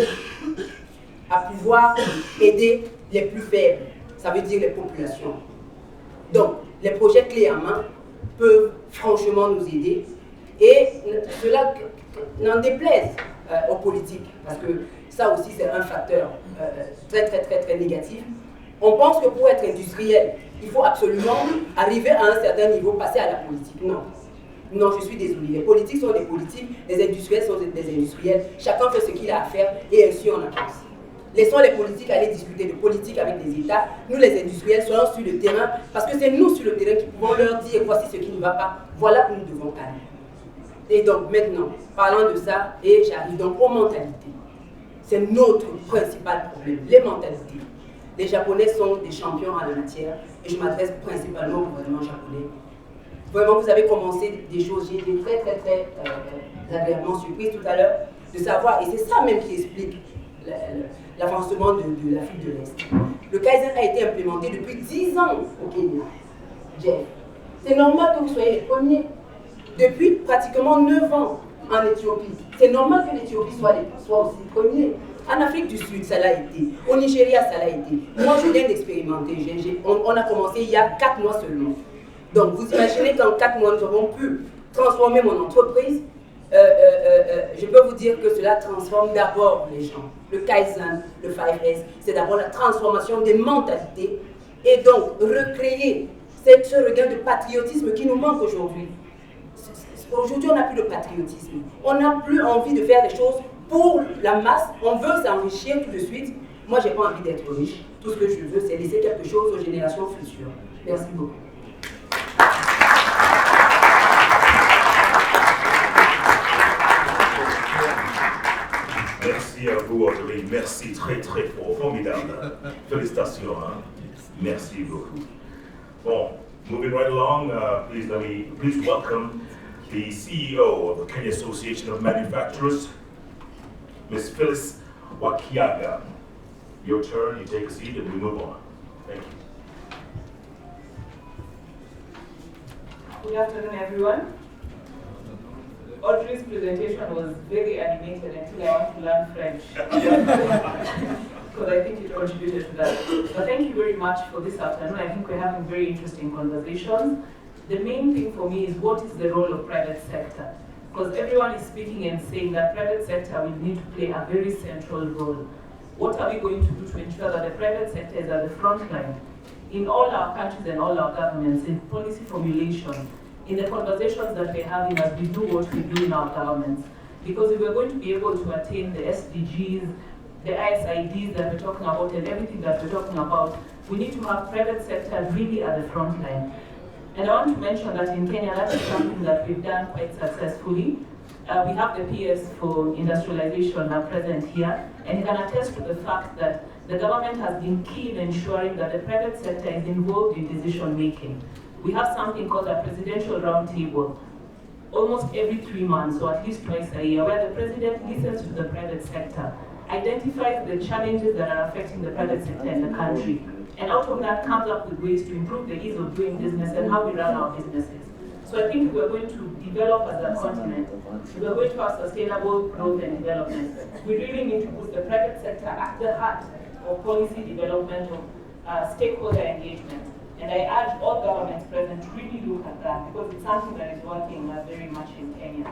à pouvoir aider les plus faibles, ça veut dire les populations. Donc, les projets clés en main peuvent franchement nous aider et cela n'en déplaise aux politiques, parce que ça aussi c'est un facteur très négatif. On pense que pour être industriel, il faut absolument arriver à un certain niveau, passer à la politique. Non. Non, je suis désolé. Les politiques sont des politiques, les industriels sont des industriels. Chacun fait ce qu'il a à faire et ainsi on avance. Laissons les politiques aller discuter de politique avec les États. Nous, les industriels, soyons sur le terrain parce que c'est nous sur le terrain qui pouvons leur dire voici ce qui ne va pas, voilà où nous devons aller. Et donc maintenant, parlant de ça, et j'arrive donc aux mentalités. C'est notre principal problème, les mentalités. Les Japonais sont des champions en la matière et je m'adresse principalement au gouvernement japonais. Vraiment, vous avez commencé des choses, j'ai été très agréablement surprise tout à l'heure de savoir, et c'est ça même qui explique l'avancement de l'Afrique de l'Est. Le Kaizen a été implémenté depuis 10 ans au Kenya. Jeff, c'est normal que vous soyez les premiers. Depuis pratiquement 9 ans en Éthiopie, c'est normal que l'Éthiopie soit aussi premier. En Afrique du Sud, ça l'a été. Au Nigeria, ça l'a été. Moi, je viens d'expérimenter. On a commencé il y a 4 mois seulement. Donc, vous imaginez qu'en 4 mois, nous avons pu transformer mon entreprise. Je peux vous dire que cela transforme d'abord les gens. Le Kaizen, le 5S, c'est d'abord la transformation des mentalités et donc recréer ce regain de patriotisme qui nous manque aujourd'hui. Aujourd'hui, on n'a plus de patriotisme. On n'a plus envie de faire des choses pour la masse. On veut s'enrichir tout de suite. Moi, je n'ai pas envie d'être riche. Tout ce que je veux, c'est laisser quelque chose aux générations futures. Merci beaucoup. Merci à vous, Audrey. Merci très fort. Formidable. Félicitations. Hein? Merci beaucoup. Bon, moving right along, please welcome the CEO of the Kenya Association of Manufacturers, Ms. Phyllis Wakiaga. Your turn, you take a seat and we move on. Thank you. Good afternoon, everyone. Audrey's presentation was very animated until I want to learn French. Because I think it contributed to that. But thank you very much for this afternoon. I think we're having very interesting conversations. The main thing for me is what is the role of private sector? Because everyone is speaking and saying that private sector will need to play a very central role. What are we going to do to ensure that the private sector is at the front line in all our countries and all our governments, in policy formulation, in the conversations that we're having as we do what we do in our governments? Because if we're going to be able to attain the SDGs, the ISIDs that we're talking about and everything that we're talking about, we need to have private sector really at the front line. And I want to mention that in Kenya, that is something that we've done quite successfully. We have the PS for industrialization now present here, and you can attest to the fact that the government has been key in ensuring that the private sector is involved in decision making. We have something called a presidential roundtable, almost every 3 months or at least twice a year, where the president listens to the private sector, identifies the challenges that are affecting the private sector in the country, and out of that comes up with ways to improve the ease of doing business and how we run our businesses. So I think we're going to develop as a continent. We're going to have sustainable growth and development. We really need to put the private sector at the heart of policy development, of stakeholder engagement. And I urge all governments present to really look at that because it's something that is working very much in Kenya.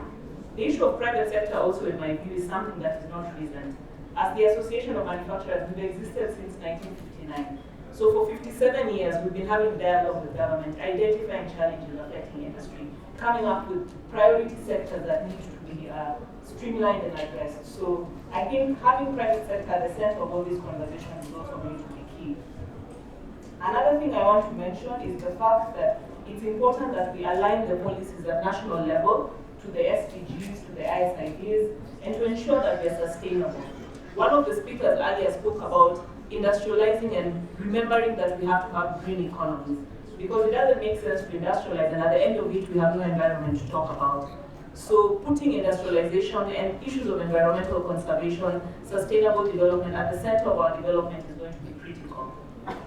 The issue of private sector also, in my view, is something that is not recent. As the Association of Manufacturers, we've existed since 1959. So for 57 years, we've been having dialogue with government, identifying challenges affecting industry, coming up with priority sectors that need to be streamlined and addressed. So I think having private sector at the center of all these conversations is also going to be key. Another thing I want to mention is the fact that it's important that we align the policies at national level to the SDGs, to the ISIDs, and to ensure that they're sustainable. One of the speakers earlier spoke about industrializing and remembering that we have to have green economies, because it doesn't make sense to industrialize and at the end of it we have no environment to talk about. So putting industrialization and issues of environmental conservation, sustainable development at the center of our development is going to be critical.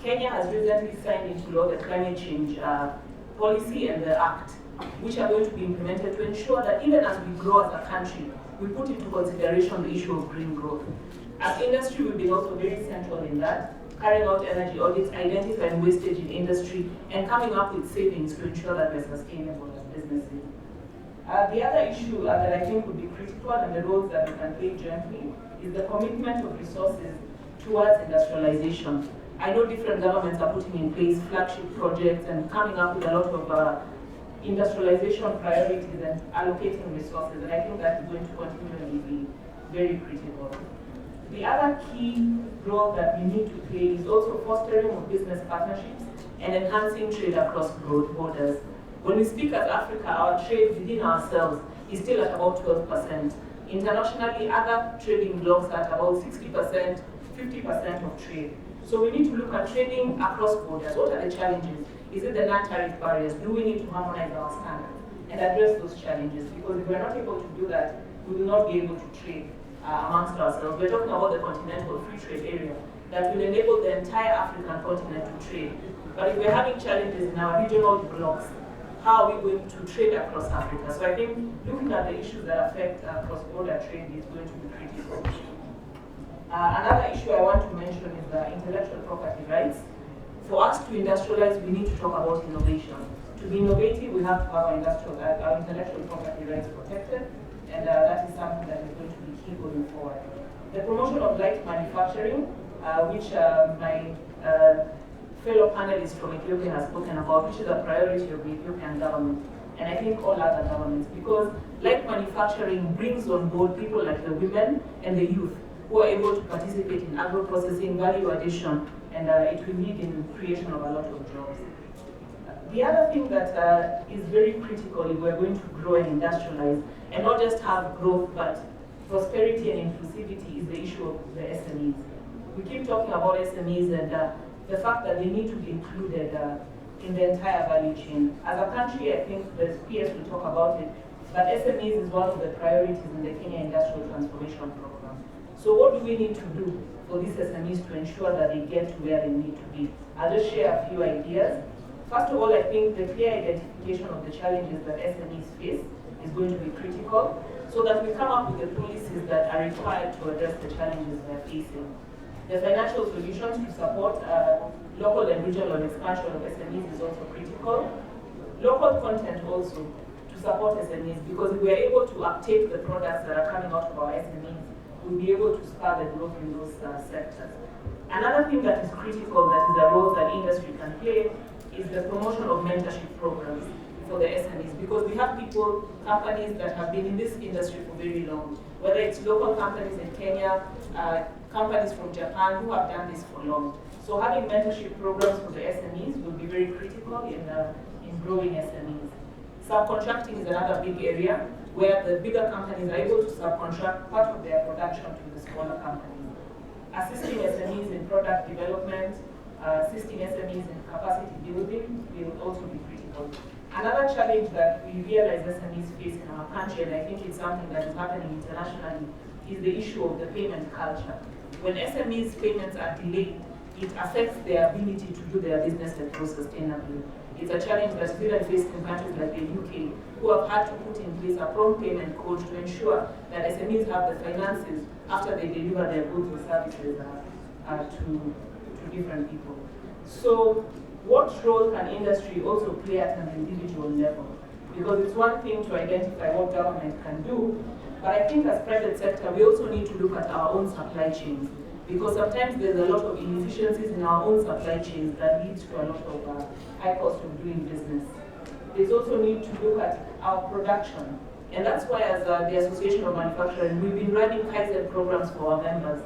Kenya has recently signed into law the climate change policy and the act, which are going to be implemented to ensure that even as we grow as a country, we put into consideration the issue of green growth. As industry, we've been also very central in that, carrying out energy audits, identifying wastage in industry, and coming up with savings to ensure that we're sustainable as businesses. The other issue that I think would be critical and the roles that we can play jointly is the commitment of resources towards industrialization. I know different governments are putting in place flagship projects and coming up with a lot of industrialization priorities and allocating resources, and I think that is going to continually be very critical. The other key role that we need to play is also fostering of business partnerships and enhancing trade across borders. When we speak as Africa, our trade within ourselves is still at about 12%. Internationally, other trading blocks are at about 60%, 50% of trade. So we need to look at trading across borders. What are the challenges? Is it the non-tariff barriers? Do we need to harmonize our standards and address those challenges? Because if we're not able to do that, we will not be able to trade amongst ourselves. We're talking about the continental free trade area that will enable the entire African continent to trade. But if we're having challenges in our regional blocks, how are we going to trade across Africa? So I think looking at the issues that affect cross-border trade is going to be critical. Another issue I want to mention is intellectual property rights. For us to industrialize, we need to talk about innovation. To be innovative, we have to have our intellectual property rights protected, and that is something that is going to be key going forward. The promotion of light manufacturing, which my fellow panelists from Ethiopia have spoken about, which is a priority of the Ethiopian government, and I think all other governments, because light manufacturing brings on board people like the women and the youth who are able to participate in agro-processing, value addition, and it will lead in creation of a lot of jobs. The other thing that is very critical if we're going to grow and industrialize, and not just have growth, but prosperity and inclusivity, is the issue of the SMEs. We keep talking about SMEs and the fact that they need to be included in the entire value chain. As a country, I think the PS will talk about it, but SMEs is one of the priorities in the Kenya Industrial Transformation Program. So what do we need to do for these SMEs to ensure that they get to where they need to be? I'll just share a few ideas. First of all, I think the clear identification of the challenges that SMEs face is going to be critical, so that we come up with the policies that are required to address the challenges they're facing. The financial solutions to support local and regional expansion of SMEs is also critical. Local content also to support SMEs, because if we are able to uptake the products that are coming out of our SMEs, we'll be able to spur the growth in those sectors. Another thing that is critical, that is a role that industry can play, is the promotion of mentorship programs for the SMEs, because we have people, companies that have been in this industry for very long, whether it's local companies in Kenya, companies from Japan who have done this for long. So having mentorship programs for the SMEs will be very critical in growing SMEs. Subcontracting is another big area where the bigger companies are able to subcontract part of their production to the smaller companies. Assisting SMEs in product development, assisting SMEs in capacity building will also be critical. Another challenge that we realize SMEs face in our country, and I think it's something that is happening internationally, is the issue of the payment culture. When SMEs' payments are delayed, it affects their ability to do their business and grow sustainably. It's a challenge that's even faced in countries like the UK, who have had to put in place a prompt payment code to ensure that SMEs have the finances after they deliver their goods or services to different people. So what role can industry also play at an individual level? Because it's one thing to identify what government can do, but I think as private sector, we also need to look at our own supply chains, because sometimes there's a lot of inefficiencies in our own supply chains that leads to a lot of high cost of doing business. There's also need to look at our production, and that's why as the Association of Manufacturing, we've been running Kaizen programs for our members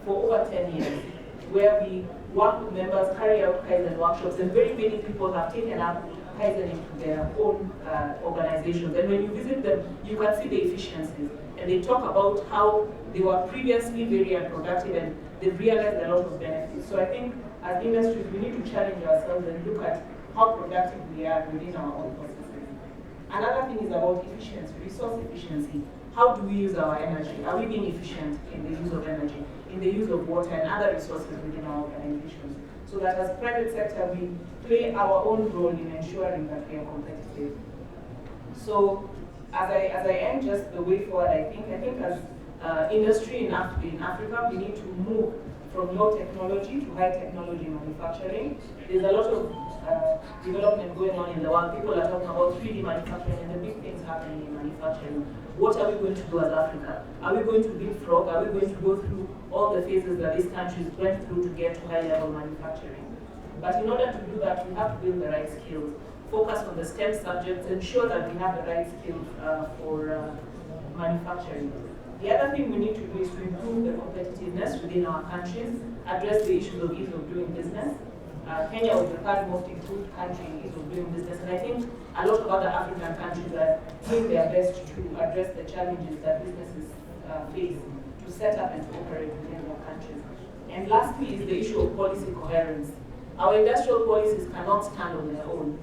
for over 10 years, where we work with members, carry out Kaizen workshops, and very many people have taken up Kaizen into their own organizations. And when you visit them, you can see the efficiencies. And they talk about how they were previously very unproductive and they've realized a lot of benefits. So I think as industries, we need to challenge ourselves and look at how productive we are within our own processes. Another thing is about efficiency, resource efficiency. How do we use our energy? Are we being efficient in the use of energy, in the use of water and other resources within our organizations? So that as private sector, we play our own role in ensuring that we are competitive. So as I end just the way forward, I think as industry in Africa, we need to move from low technology to high technology manufacturing. There's a lot of development going on in the world. People are talking about 3D manufacturing and the big things happening in manufacturing. What are we going to do as Africa? Are we going to leapfrog? Are we going to go through all the phases that these countries went through to get to high-level manufacturing? But in order to do that, we have to build the right skills, focus on the STEM subjects, ensure that we have the right skills for manufacturing. The other thing we need to do is to improve the competitiveness within our countries, address the issues of ease of doing business. Kenya was the third most improved country in ease of doing business, and I think a lot of other African countries are doing their best to address the challenges that businesses face to set up and to operate within their countries. And lastly is the issue of policy coherence. Our industrial policies cannot stand on their own.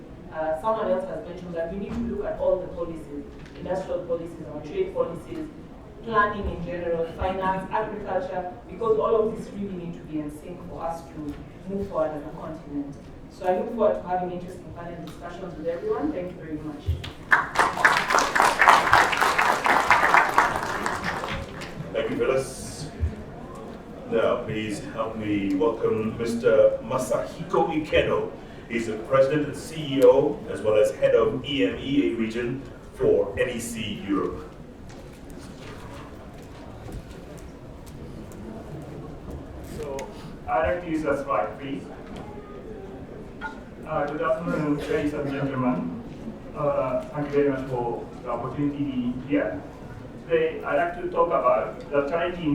Someone else has mentioned that we need to look at all the policies, industrial policies, our trade policies, planning in general, finance, agriculture, because all of these really need to be in sync for us to move forward as a continent. So I look forward to having interesting panel discussions with everyone. Thank you very much. Thank you, Phyllis. Now, please help me welcome Mr. Masahiko Ikeno. He's the President and CEO, as well as Head of EMEA region for NEC Europe. I'd like to use that slide, please. Good afternoon, ladies and gentlemen. Thank you very much for the opportunity to be here. Today, I'd like to talk about the challenge in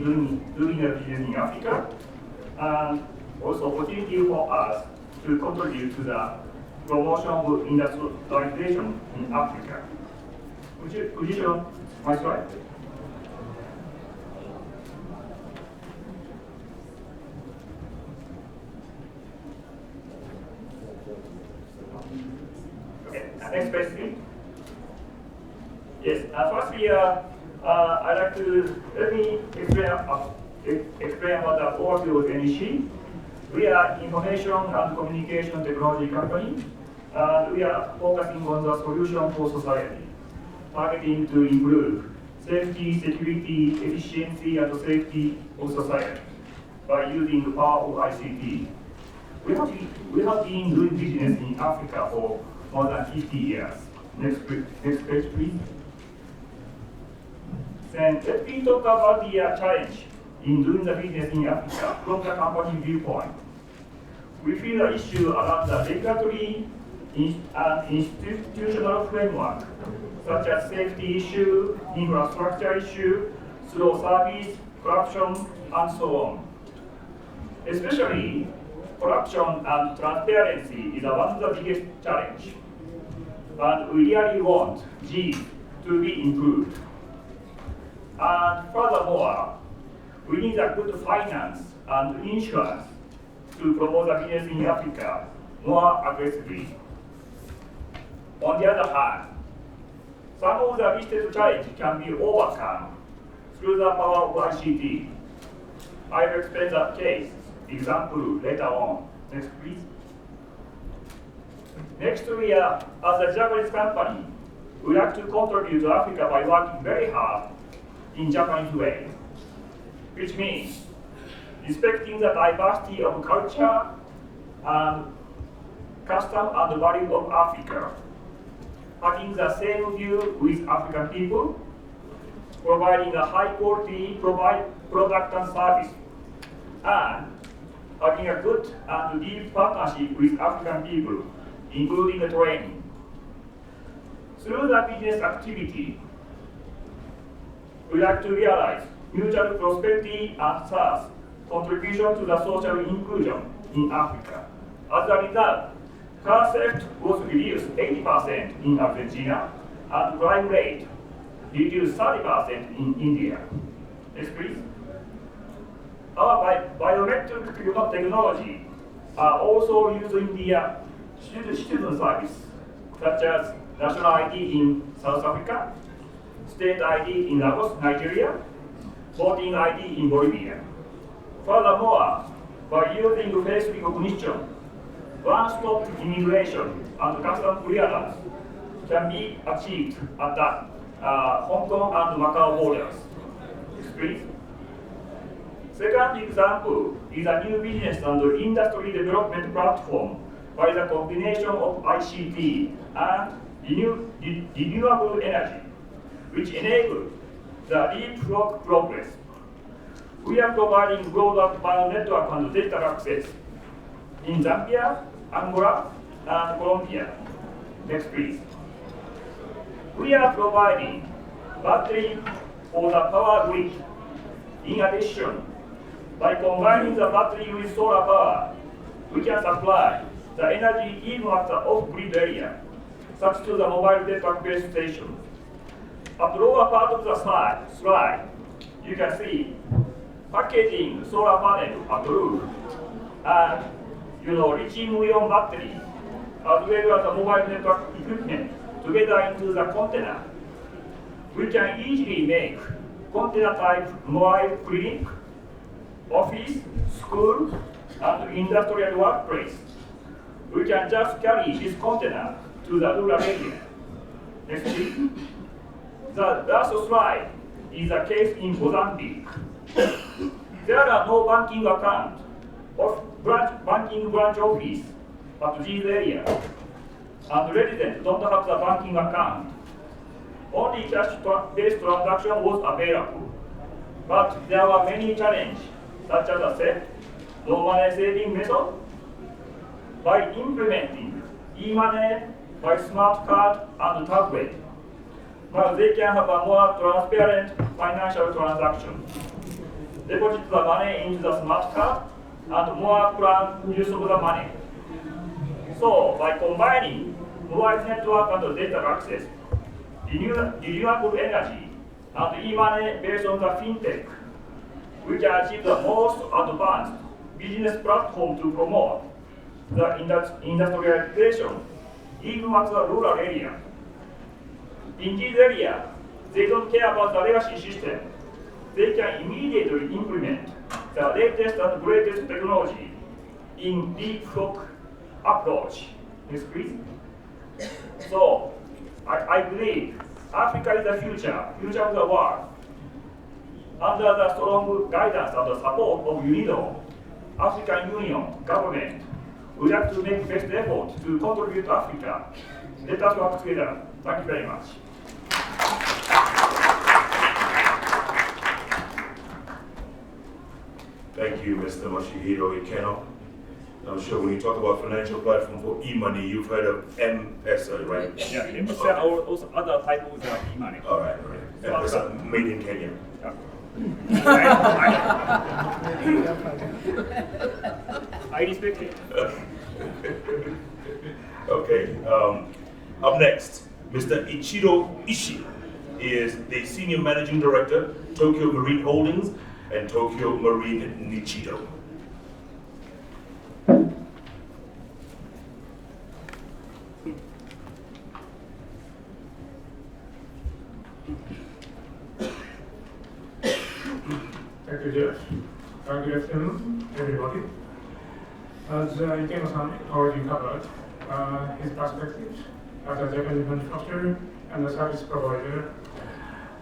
doing the business in Africa, and also opportunity for us to contribute to the promotion of industrialization in Africa. Could you show my slide? Next page, please. Yes. Firstly, I'd like to let me explain about the overview of NEC. We are information and communication technology company, and we are focusing on the solution for society, targeting to improve safety, security, efficiency, and safety of society by using the power of ICT. We have been doing business in Africa for more than 50 years. Next page, please. Then let me talk about the challenge in doing the business in Africa from the company viewpoint. We feel the issue around the regulatory and institutional framework, such as safety issue, infrastructure issue, slow service, corruption, and so on. Especially, corruption and transparency is one of the biggest challenges. And we really want G to be improved. And furthermore, we need a good finance and insurance to promote the business in Africa more aggressively. On the other hand, some of the listed challenges can be overcome through the power of ICT. I will explain the case example later on. Next, please. Next, we are, as a Japanese company, we like to contribute to Africa by working very hard in Japanese way, which means respecting the diversity of culture and custom and value of Africa, having the same view with African people, providing a high quality product and service, and having a good and deep partnership with African people, including the training. Through the business activity, we like to realize mutual prosperity and thus contribution to the social inclusion in Africa. As a result, car theft was reduced 80% in Argentina and crime rate reduced 30% in India. Next, please. Our biometric technology are also used in the citizen service, such as national ID in South Africa, state ID in Lagos, Nigeria, voting ID in Bolivia. Furthermore, by using face recognition, one-stop immigration and custom clearance can be achieved at the Hong Kong and Macau borders. Please. Second example is a new business and industry development platform by the combination of ICT and renewable energy, which enable the leapfrog progress. We are providing broadband network and data access in Zambia, Angola, and Colombia. Next, please. We are providing battery for the power grid. In addition, by combining the battery with solar power, we can supply the energy even at the off-grid area, such as the mobile network base station. At the lower part of the slide, you can see packaging solar panel at the roof and lithium-ion battery, as well as the mobile network equipment together into the container. We can easily make container-type mobile clinic, office, school, and industrial workplace. We can just carry this container to the rural area. Next, please. The last slide is a case in Mozambique. There are no banking account or banking branch office at this area, and residents don't have the banking account. Only cash-based transaction was available, but there were many challenges, such as a theft, no money saving method. By implementing e-money by smart card and tablet, now they can have a more transparent financial transaction. Deposit the money into the smart card and more planned use of the money. So by combining mobile network and data access, renewable energy, and e-money based on the fintech, we can achieve the most advanced business platform to promote the industrialization even at the rural area. In this area, they don't care about the legacy system. They can immediately implement the latest and greatest technology in leapfrog approach. Next, please. So, I believe Africa is the future of the world. Under the strong guidance and the support of Unido, African Union government, we have to make best effort to contribute to Africa. Let us work together. Thank you very much. Thank you, Mr. Masahiro Ikeno. I'm sure when you talk about financial platform for e-money, you've heard of M-Pesa, right? Yeah, M-Pesa or also other type of e-money. All right. M-Pesa, made in Kenya. I respect it. Okay. Up next, Mr. Ichiro Ishii is the Senior Managing Director, Tokyo Marine Holdings and Tokyo Marine Nichido. Thank you, Jeff. Good afternoon, everybody. As Ikeno-san already covered, his perspective as a Japanese manufacturer and a service provider,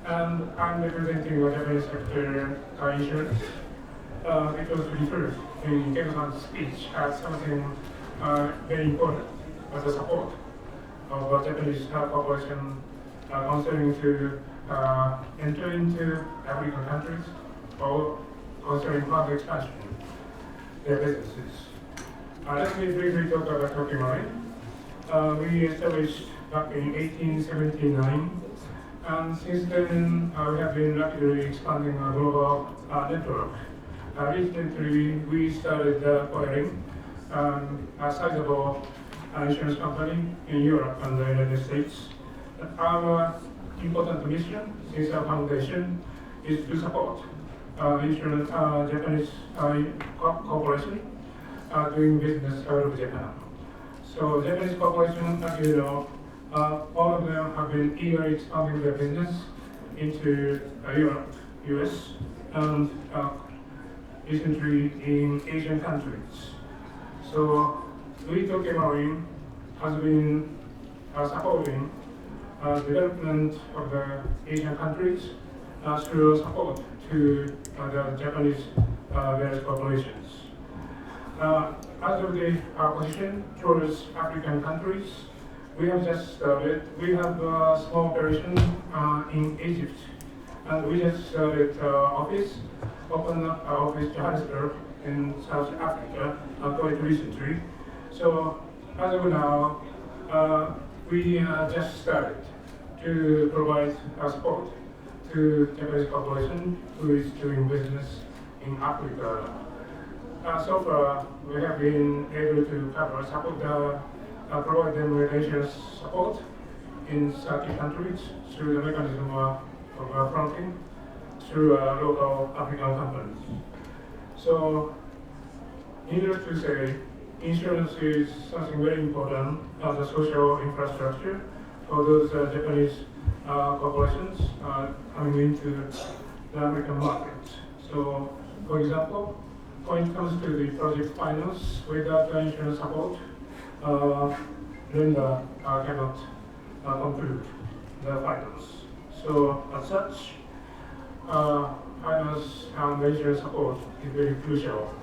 and I'm representing the Japanese sector insurance. It was referred in Ikeno-san's speech as something very important as a support of Japanese corporation concerning to enter into African countries or concerning further expansion their businesses. Let me briefly talk about Tokyo Marine. We established back in 1879, and since then we have been rapidly expanding our global network. Recently, we started acquiring a sizable insurance company in Europe and the United States. Our important mission since our foundation is to support insurance Japanese corporation doing business out of Japan. So Japanese corporation, as you know, all of them have been eagerly expanding their business into Europe, US, and recently in Asian countries. So we, Tokyo Marine, has been supporting development of the Asian countries through support to the Japanese various corporations. as of the position towards African countries, we have just started. We have a small operation in Egypt, and we just started opened up our office Johannesburg in South Africa quite recently. So as of now, we just started to provide support to Japanese population who is doing business in Africa. So far, we have been able to provide them relations support in 30 countries through the mechanism of fronting through local African companies. So, needless to say, insurance is something very important as a social infrastructure for those Japanese corporations coming into the American market. So, for example, when it comes to the project finance, without insurance support, lender cannot conclude the finance. So, as such, finance and insurance support is very crucial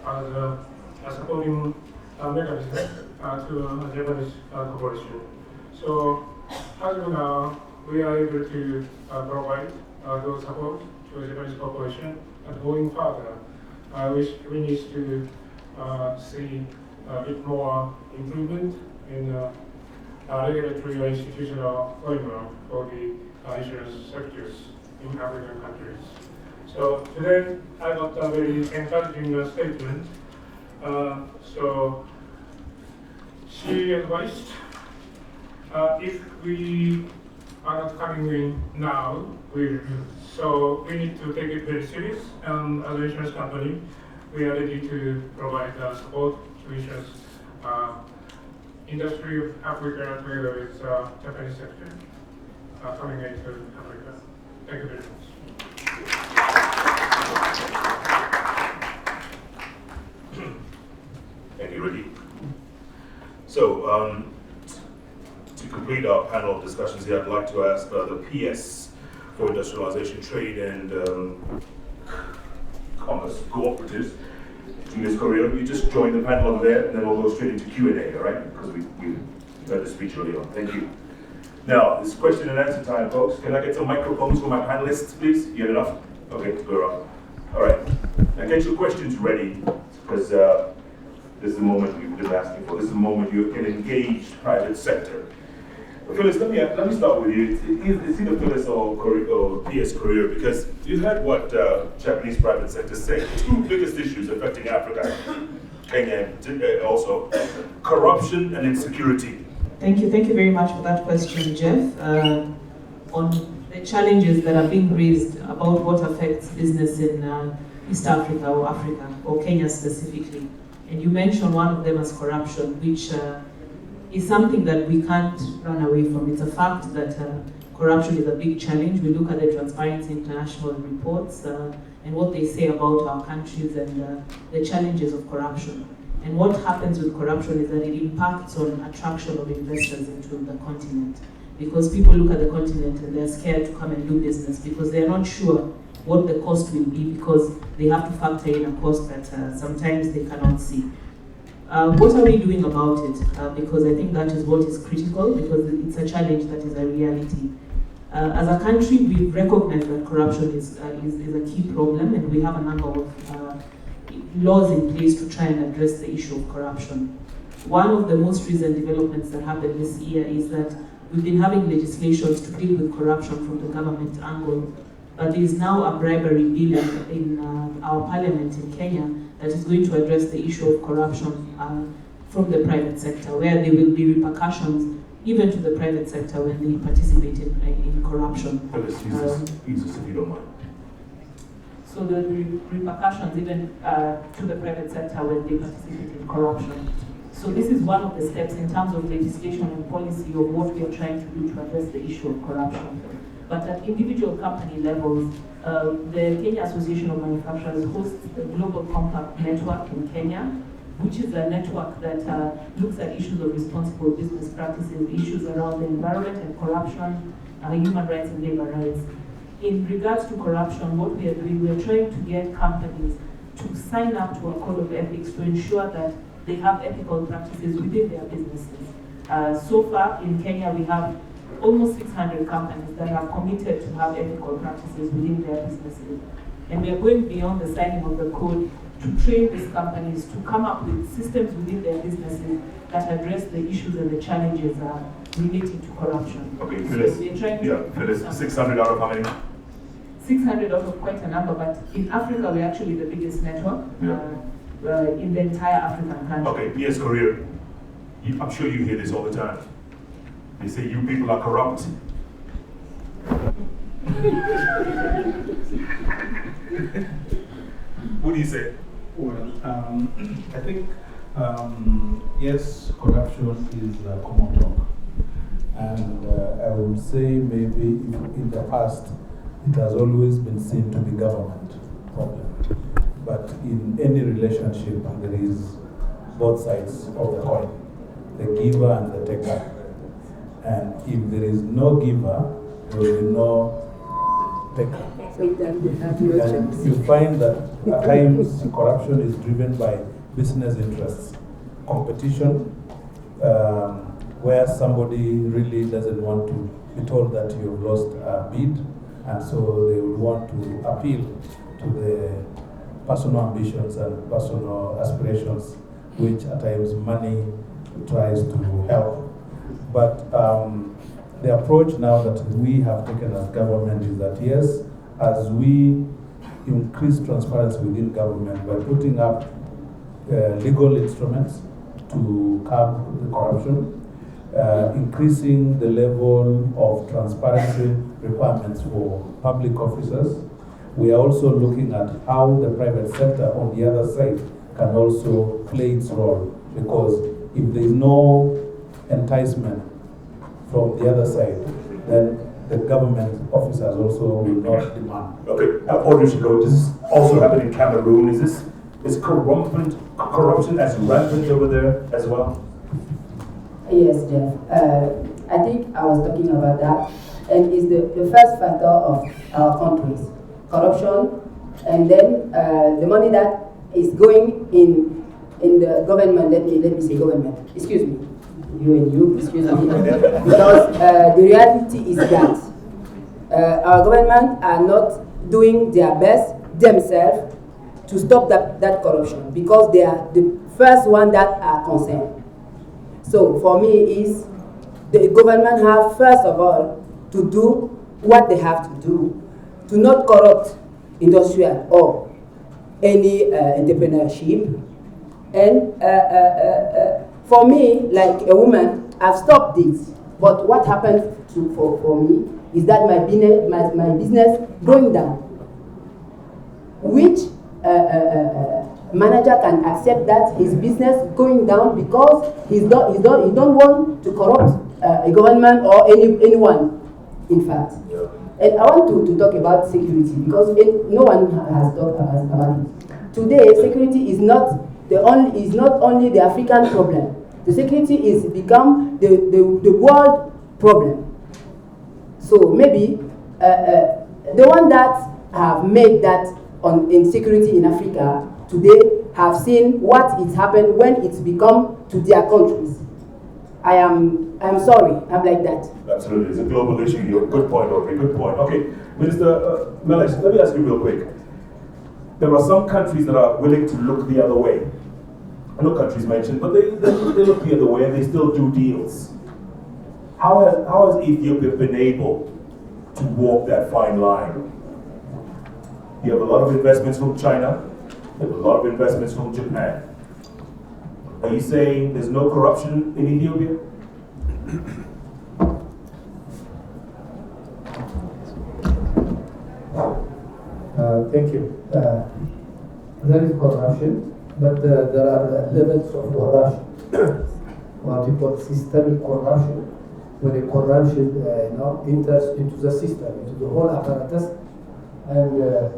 as a supporting mechanism to a Japanese corporation. So, as of now, we are able to provide those support to a Japanese corporation, and going further, we need to see a bit more improvement in regulatory or institutional framework for the insurance sectors in African countries. So today I got a very encouraging statement. So she advised if we are not coming in now, so we need to take it very serious, and as an insurance company, we are ready to provide support to insurance industry of Africa together with Japanese sector coming into Africa. Thank you very much. Thank you, Ricky. So, to complete our panel of discussions here, I'd like to ask the PS for Industrialization, Trade, and Commerce Cooperatives, Ms. Correa. You just join the panel over there, and then we'll go straight into Q&A, all right? Because we heard the speech earlier on. Thank you. Now, it's question and answer time, folks. Can I get some microphones for my panelists, please? You have enough? Okay, we're off. All right. Now get your questions ready, because this is the moment we've been asking for. This is the moment you can engage private sector. But Phyllis, let me start with you. It's either Phyllis or PS Career, because you heard what Japanese private sector say. The two biggest issues affecting Africa, Kenya and also, corruption and insecurity. Thank you very much for that question, Jeff. On the challenges that are being raised about what affects business in East Africa or Kenya specifically. And you mentioned one of them as corruption, which is something that we can't run away from. It's a fact that corruption is a big challenge. We look at the Transparency International reports and what they say about our countries and the challenges of corruption. And what happens with corruption is that it impacts on attraction of investors into the continent. Because people look at the continent and they're scared to come and do business because they're not sure what the cost will be, because they have to factor in a cost that sometimes they cannot see. What are we doing about it? Because I think that is what is critical, because it's a challenge that is a reality. As a country, we recognize that corruption is a key problem, and we have a number of laws in place to try and address the issue of corruption. One of the most recent developments that happened this year is that we've been having legislations to deal with corruption from the government angle, but there is now a bribery bill in our parliament in Kenya that is going to address the issue of corruption from the private sector, where there will be repercussions even to the private sector when they participate in corruption. If you don't mind. So there will be repercussions even to the private sector when they participate in corruption. So this is one of the steps in terms of legislation and policy of what we are trying to do to address the issue of corruption. But at individual company levels, the Kenya Association of Manufacturers hosts the Global Compact Network in Kenya, which is a network that looks at issues of responsible business practices, issues around the environment and corruption, human rights and labor rights. In regards to corruption, what we are doing, we are trying to get companies to sign up to a code of ethics to ensure that they have ethical practices within their businesses. So far in Kenya, we have almost 600 companies that are committed to have ethical practices within their businesses. And we are going beyond the signing of the code to train these companies to come up with systems within their businesses that address the issues and the challenges relating to corruption. Okay, Phyllis. So we're trying to Phyllis, 600 out of how many? 600 out of quite a number, but in Africa, we're actually the biggest network in the entire African country. Okay, yes, Korea. I'm sure you hear this all the time. They say you people are corrupt. What do you say? Well, I think, yes, corruption is common talk. And I would say maybe in the past, it has always been seen to be government problem. But in any relationship, there is both sides of the coin, the giver and the taker. And if there is no giver, there will be no taker. And you find that at times corruption is driven by business interests, competition, where somebody really doesn't want to be told that you've lost a bid, and so they would want to appeal to the personal ambitions and personal aspirations, which at times money tries to help. But the approach now that we have taken as government is that yes, as we increase transparency within government by putting up legal instruments to curb the corruption, increasing the level of transparency requirements for public officers. We are also looking at how the private sector on the other side can also play its role, because if there is no enticement from the other side, then the government officers also will not demand. Okay, Audrey Shigo, does this also happen in Cameroon? Is corruption as rampant over there as well? Yes, Jeff. I think I was talking about that, and it's the first factor of our countries, corruption, and then the money that is going in the government. Let me say government. Excuse me, you and you. Excuse me, because the reality is that our government are not doing their best themselves to stop that corruption, because they are the first one that are concerned. So for me, is the government have first of all to do what they have to do, to not corrupt industrial or any entrepreneurship. And for me, like a woman, I've stopped this. But what happened for me is that my business going down, which manager can accept that his business going down because he don't want to corrupt a government or anyone, in fact. Yeah. And I want to talk about security, because no one has talked about it. Today, security is not only the African problem. The security is become the world problem. So maybe the one that have made that on insecurity in Africa today have seen what is happened when it's become to their countries. I'm sorry, I'm like that. Absolutely, it's a global issue. Good point, Audrey, good point. Okay, Minister Meles, let me ask you real quick. There are some countries that are willing to look the other way. No countries mentioned, but they look the other way and they still do deals. How has Ethiopia been able to walk that fine line? You have a lot of investments from China, you have a lot of investments from Japan. Are you saying there's no corruption in Ethiopia? Thank you. There is corruption, but there are levels of corruption. What you call systemic corruption, when a corruption enters into the system, into the whole apparatus, and the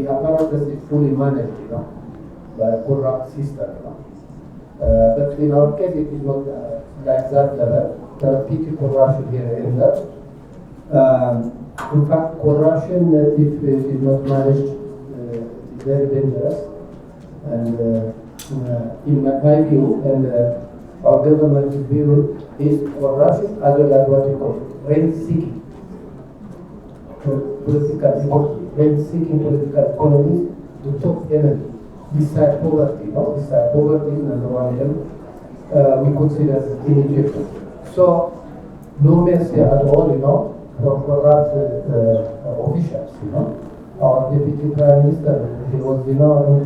apparatus is fully managed, by a corrupt system. But in our case, it is not like that level. There are petty corruption here and there. In fact, corruption, if it is not managed, is very dangerous. And in my view, and our government's view, is corruption as well as what we call rent-seeking. Rent-seeking political economies, the top enemy. Beside poverty, beside poverty, number one enemy, we consider immigration. So, no mercy at all, for corrupt officials, Our deputy prime minister, he was, in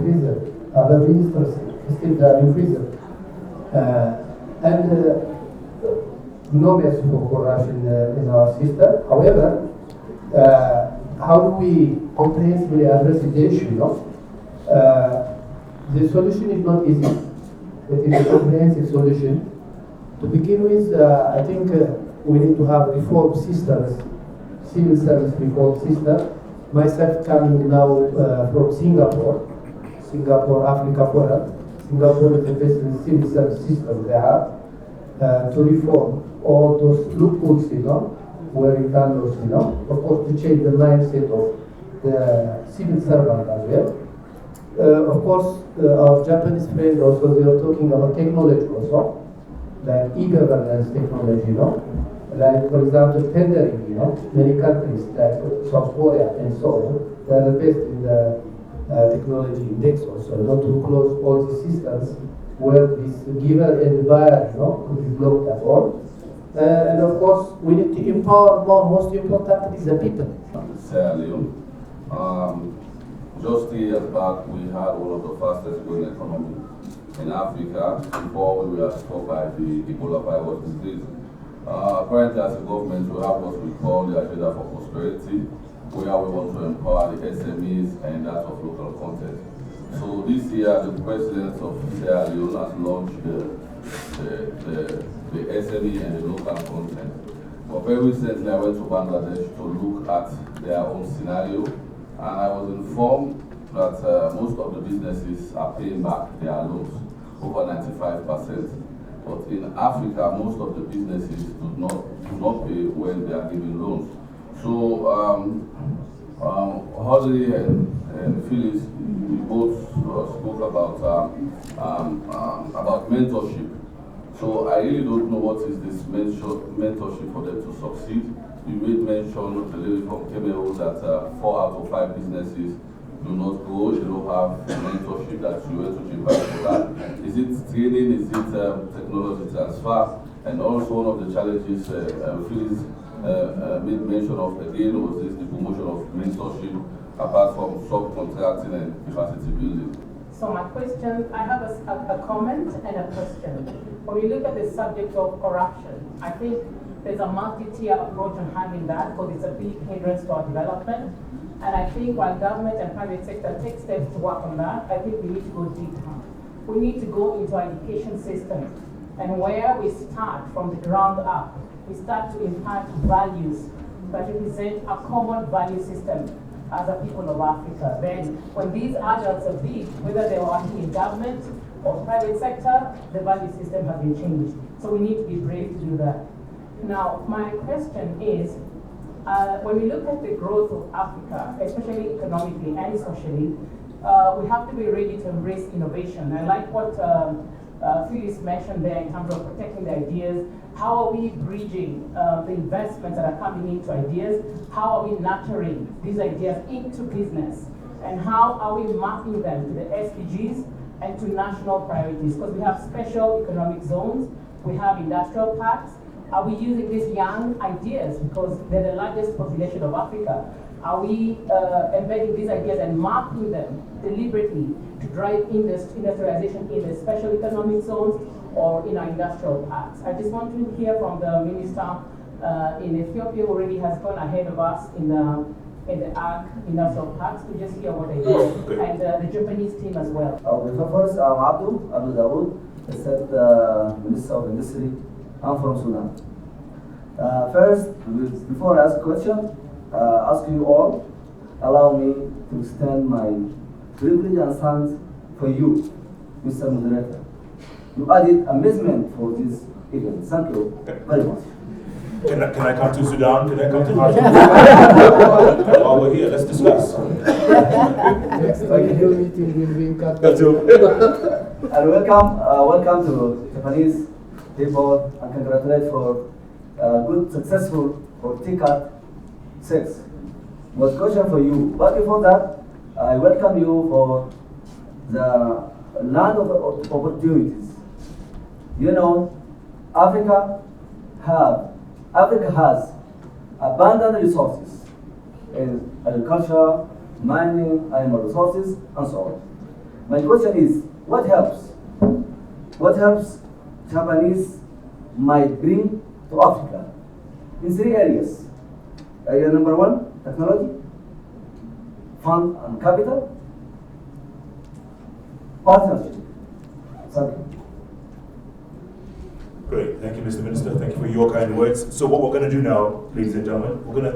prison. Other ministers still are in prison. And no mercy for corruption in our system. However, how do we comprehensively address the issue, the solution is not easy. It is a comprehensive solution. To begin with, I think we need to have reform systems, civil service reform system. Myself coming now from Singapore Africa Forum. Singapore is the best civil service system they have to reform all those loopholes, where we can those, of course, to change the mindset of the civil servant as well. Of course, our Japanese friends also, they are talking about technology also, like e-governance technology, like, for example, tendering, many countries like South Korea and so on, they are the best in the technology index also, not to close all the systems where this giver and buyer, could be blocked at all. And of course, we need to empower more, most importantly, the people. Sierra Leone. Just 3 years back, we had one of the fastest growing economy in Africa before we were struck by the Ebola virus disease. Currently, as a government, we have what we call the Agenda for Prosperity, where we want to empower the SMEs and that of local content. So this year, the president of Sierra Leone has launched the SME and the local content. But very recently, I went to Bangladesh to look at their own scenario, and I was informed that most of the businesses are paying back their loans, over 95%. But in Africa, most of the businesses do not pay when they are giving loans. So, Holly and Phyllis, we both spoke about mentorship. So I really don't know what is this mentorship for them to succeed. You made mention of the lady from Cameroon that 4 out of 5 businesses do not grow, they don't have mentorship, that you went to Japan for that. Is it training, is it technology transfer? And also one of the challenges Phyllis made mention of again was the promotion of mentorship apart from subcontracting and capacity building. So my question, I have a comment and a question. When we look at the subject of corruption, I think there's a multi-tier approach on handling that because it's a big hindrance to our development. And I think while government and private sector take steps to work on that, I think we need to go deeper. We need to go into our education system, and where we start from the ground up, we start to impart values that represent a common value system as a people of Africa. Then when these adults are big, whether they're working in government or private sector, the value system has been changed. So we need to be brave to do that. Now, my question is, when we look at the growth of Africa, especially economically and socially, we have to be ready to embrace innovation. I like what Phyllis mentioned there in terms of protecting the ideas. How are we bridging the investments that are coming into ideas? How are we nurturing these ideas into business? And how are we mapping them to the SDGs and to national priorities? Because we have special economic zones, we have industrial parks. Are we using these young ideas because they're the largest population of Africa? Are we embedding these ideas and mapping them deliberately to drive industrialization in the special economic zones or in our industrial parks? I just want to hear from the minister in Ethiopia, who already has gone ahead of us in the ARC industrial parks, to just hear what they do, and the Japanese team as well. First, I'm Abdul Dawood, Assistant Minister of Industry. I'm from Sudan. First, before I ask a question, ask you all, allow me to extend my privilege and thanks for you, Mr. Moderator. You added amazement for this event. Thank you very much. Can I come to Sudan? Can I come to Africa? While we're here, let's discuss. Next time your meeting will be in Qatar. And welcome to Japanese people and congratulate for good, successful for Ticad 6. But question for you, but before that, I welcome you for the land of opportunities. You know, Africa has abundant resources in agriculture, mining, animal resources, and so on. My question is, what helps? What helps Japanese might bring to Africa in 3 areas? Area number 1, technology, fund and capital, partnership. Thank you. Great, thank you, Mr. Minister. Thank you for your kind words. So what we're going to do now, ladies and gentlemen, we're going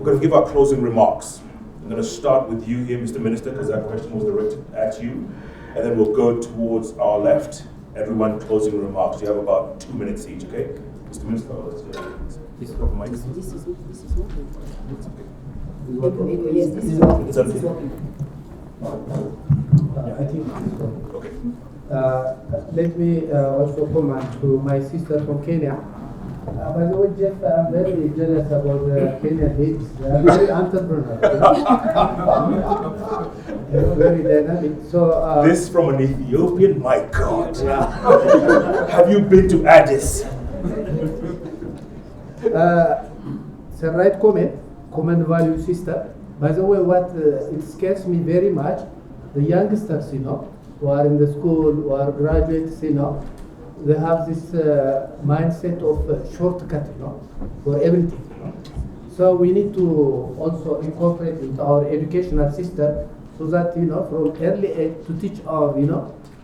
to give our closing remarks. I'm going to start with you here, Mr. Minister, because that question was directed at you, and then we'll go towards our left. Everyone, closing remarks. You have about 2 minutes each, okay? Mr. Minister, let's go. This is not. Yes, this is working. It's okay. I think it's working. Okay. Let me also comment to my sister from Kenya. By the way, Jeff, I'm very jealous about the Kenyan ladies. They are very entrepreneurial. Very dynamic. So this from an Ethiopian, my God. Have you been to Addis? It's a right common value system. By the way, what it scares me very much, the youngsters, who are in the school, who are graduates, they have this mindset of shortcut, for everything. So we need to also incorporate into our educational system so that, from early age to teach our,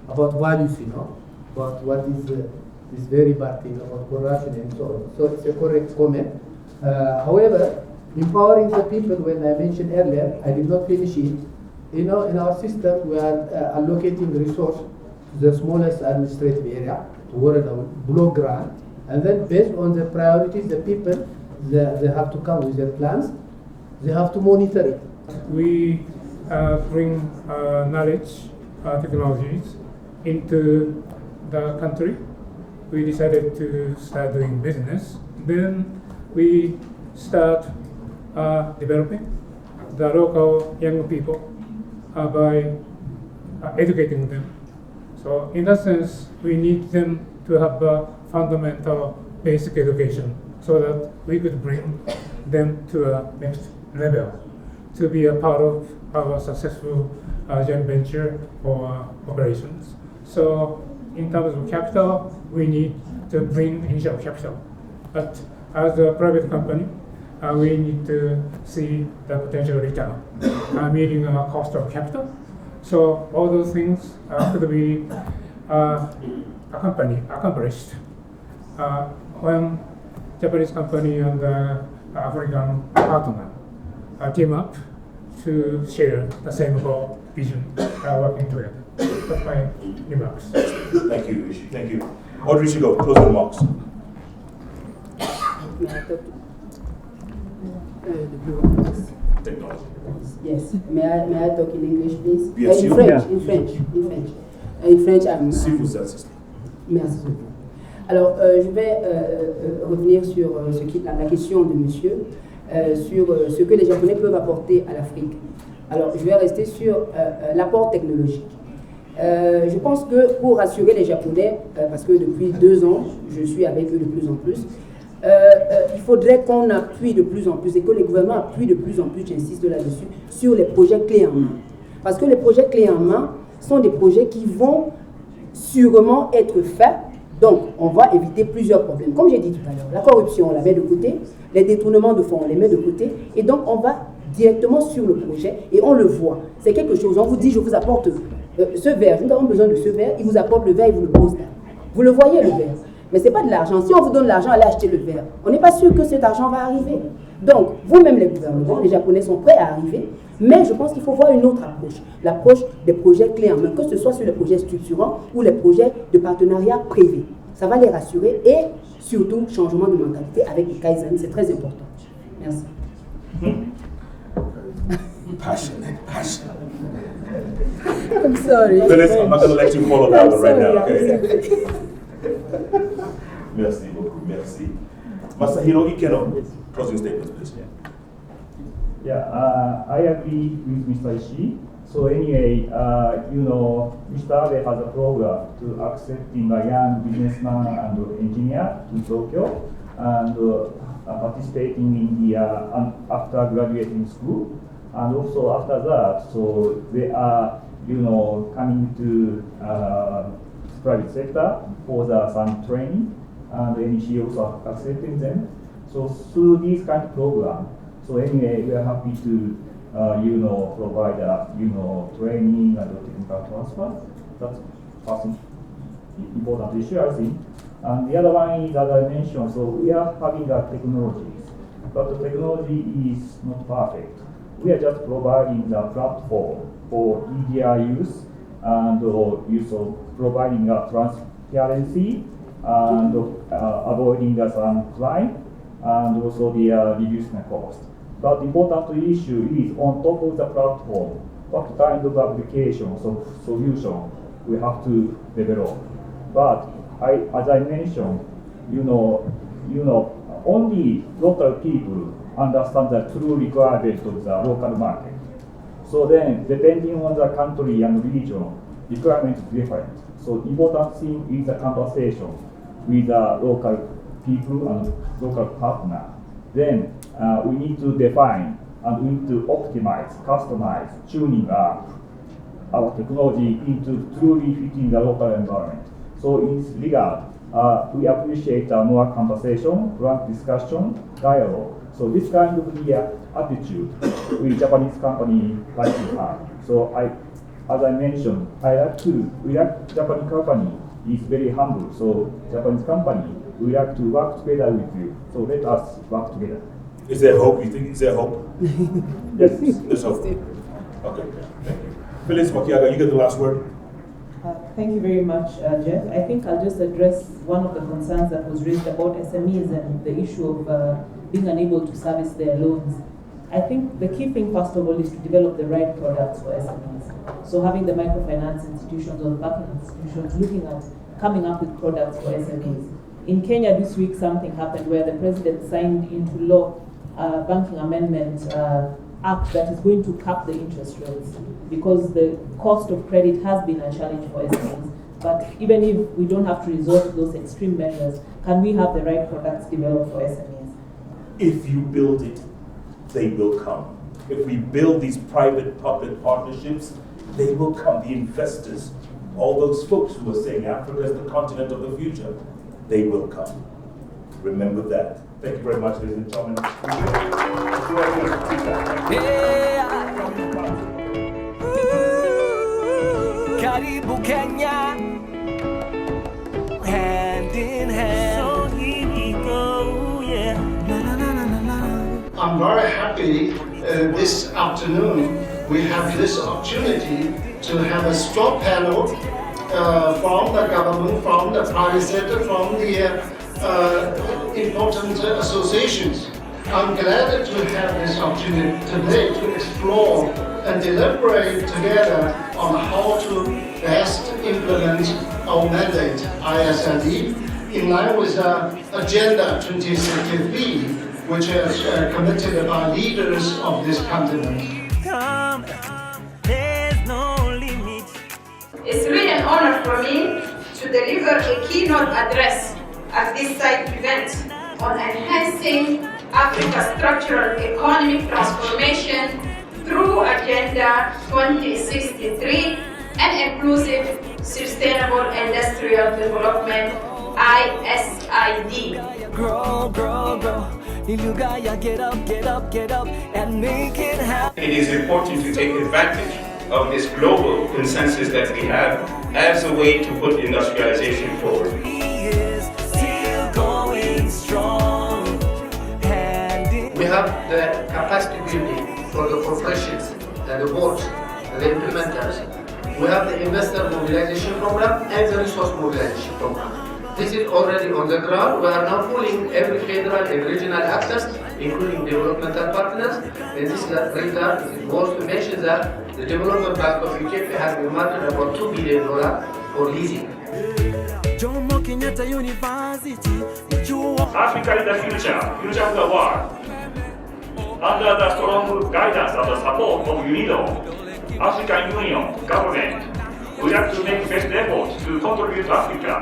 about values, about what is this very bad thing about corruption and so on. So it's a correct comment. However, empowering the people, when I mentioned earlier, I did not finish it. In our system, we are allocating resource to the smallest administrative area, to block grant, and then based on the priorities, the people, they have to come with their plans. They have to monitor it. We bring knowledge, technologies into the country. We decided to start doing business. Then we start developing the local young people by educating them. So in that sense, we need them to have a fundamental basic education so that we could bring them to a next level to be a part of our successful joint venture or operations. So in terms of capital, we need to bring initial capital. But as a private company, we need to see the potential return, meaning cost of capital. So all those things could be accomplished when Japanese company and the African partner team up to share the same goal, vision, working together. That's my remarks. Thank you, Rishi. Thank you. Audrey should go. Closing remarks. Technology. Yes. May I talk in English, please? Yes, in you. French. Yeah. In French. In French, I'm. Si vous assistez. Merci beaucoup. Alors, je vais revenir sur la question de monsieur, sur ce que les Japonais peuvent apporter à l'Afrique. Alors, je vais rester sur l'apport technologique. Je pense que pour rassurer les Japonais, parce que depuis 2 ans, je suis avec eux de plus en plus, il faudrait qu'on appuie de plus en plus et que les gouvernements appuient de plus en plus, j'insiste là-dessus, sur les projets clés en main. Parce que les projets clés en main sont des projets qui vont sûrement être faits. Donc, on va éviter plusieurs problèmes. Comme j'ai dit tout à l'heure, la corruption, on la met de côté, les détournements de fonds, on les met de côté, et donc on va directement sur le projet et on le voit. C'est quelque chose, on vous dit, je vous apporte ce verre, nous avons besoin de ce verre, il vous apporte le verre, il vous le pose là. Vous le voyez, le verre. Mais ce n'est pas de l'argent. Si on vous donne l'argent, allez acheter le verre. On n'est pas sûr que cet argent va arriver. Donc, vous-même les gouvernements, les Japonais sont prêts à arriver, mais je pense qu'il faut voir une autre approche. L'approche des projets clés en main, que ce soit sur les projets structurants ou les projets de partenariat privé. Ça va les rassurer et surtout changement de mentalité avec les Kaizen, c'est très important. Merci. Passionate. I'm sorry. Phyllis, I'm not going to let you follow that one right now, okay? Merci beaucoup, merci. Masahiro Ikeno, closing statements, please. Yeah, I agree with Mr. Ishii. So anyway, Mr. Abe has a program to accepting a young businessman and engineer to Tokyo and participating in the after graduating school. And also after that, so they are, coming to private sector for some training, and NEC also accepting them. So through this kind of program, so anyway, we are happy to, provide, training and technical transfer. That's first important issue, I think. And the other one is, as I mentioned, so we are having technologies, but the technology is not perfect. We are just providing the platform for easier use and use of providing transparency and avoiding some crime and also the reducing the cost. But the important issue is on top of the platform, what kind of application, so solution we have to develop. But as I mentioned, only local people understand the true requirement of the local market. So then, depending on the country and region, requirement is different. So important thing is the conversation with the local people and local partner. Then we need to define and we need to optimize, customize, tuning up our technology into truly fitting the local environment. So in this regard, we appreciate more conversation, frank discussion, dialogue. So this kind of the attitude with Japanese company like to have. So as I mentioned, we like Japanese company is very humble. So Japanese company, we like to work together with you. So let us work together. Is there hope? You think is there hope? Yes. There's hope. Okay, thank you. Phyllis Makiaga, you get the last word. Thank you very much, Jeff. I think I'll just address one of the concerns that was raised about SMEs and the issue of being unable to service their loans. I think the key thing, first of all, is to develop the right products for SMEs. So having the microfinance institutions or the banking institutions looking at coming up with products for SMEs. In Kenya this week, something happened where the president signed into law a banking amendment act that is going to cap the interest rates because the cost of credit has been a challenge for SMEs. But even if we don't have to resort to those extreme measures, can we have the right products developed for SMEs? If you build it, they will come. If we build these private-public partnerships, they will come. The investors, all those folks who are saying Africa is the continent of the future, they will come. Remember that. Thank you very much, ladies and gentlemen. Karibu Kenya, hand in hand. So here we go, yeah. I'm very happy this afternoon we have this opportunity to have a strong panel from the government, from the private sector, from the important associations. I'm glad to have this opportunity today to explore and deliberate together on how to best implement our mandate, ISLE, in line with Agenda 2063, which is committed by leaders of this continent. Come, there's no limit. It's really an honor for me to deliver a keynote address at this side event on enhancing Africa's structural economic transformation through Agenda 2063 and inclusive sustainable industrial development, ISID. Grow, grow, grow. Ilugaya, get up, and make it happen. It is important to take advantage of this global consensus that we have as a way to put industrialization forward. We have the capacity building for the corporations, the boards, the implementers. We have the investor mobilization program and the resource mobilization program. This is already on the ground. We are now pulling every federal and regional actors, including developmental partners. In this regard, it is worth to mention that the Development Bank of Ethiopia has earmarked about $2 billion for leasing. Africa in the future, future of the world. Under the strong guidance and the support of Unido, African Union government, we have to make best effort to contribute to Africa.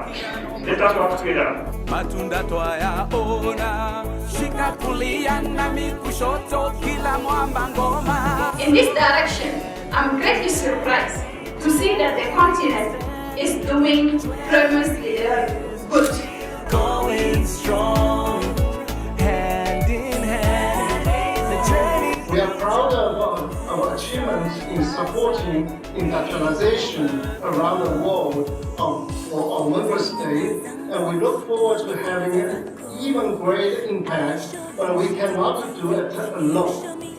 Let us work together. Matunda twayaona, shika kulia nami kushoto, kila mwamba ngoma. In this direction, I'm greatly surprised to see that the continent is doing tremendously good. Going strong, hand in hand, the journey. We are proud of our achievements in supporting industrialization around the world for our member states, and we look forward to having an even greater impact, but we cannot do it alone.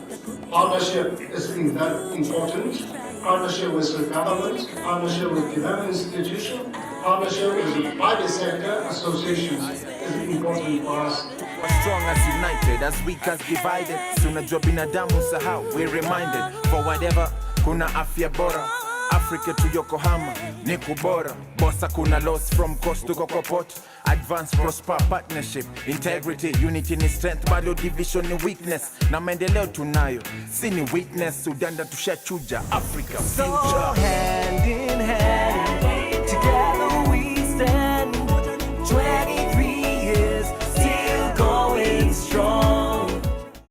Partnership is important. Partnership with the government, partnership with development institutions, partnership with the private sector associations is important for us. We're strong as united, as weak as divided. Suna jua binadamu sahau, we're reminded. For whatever, kuna afya bora. Africa to Yokohama, ni kubora. Bossa kuna loss from coast to Kokopot. Advance, prosper, partnership, integrity, unity ni strength, bado division ni weakness. Na maendeleo tunayo, si ni weakness. Uganda tushachuja, Africa So future. hand in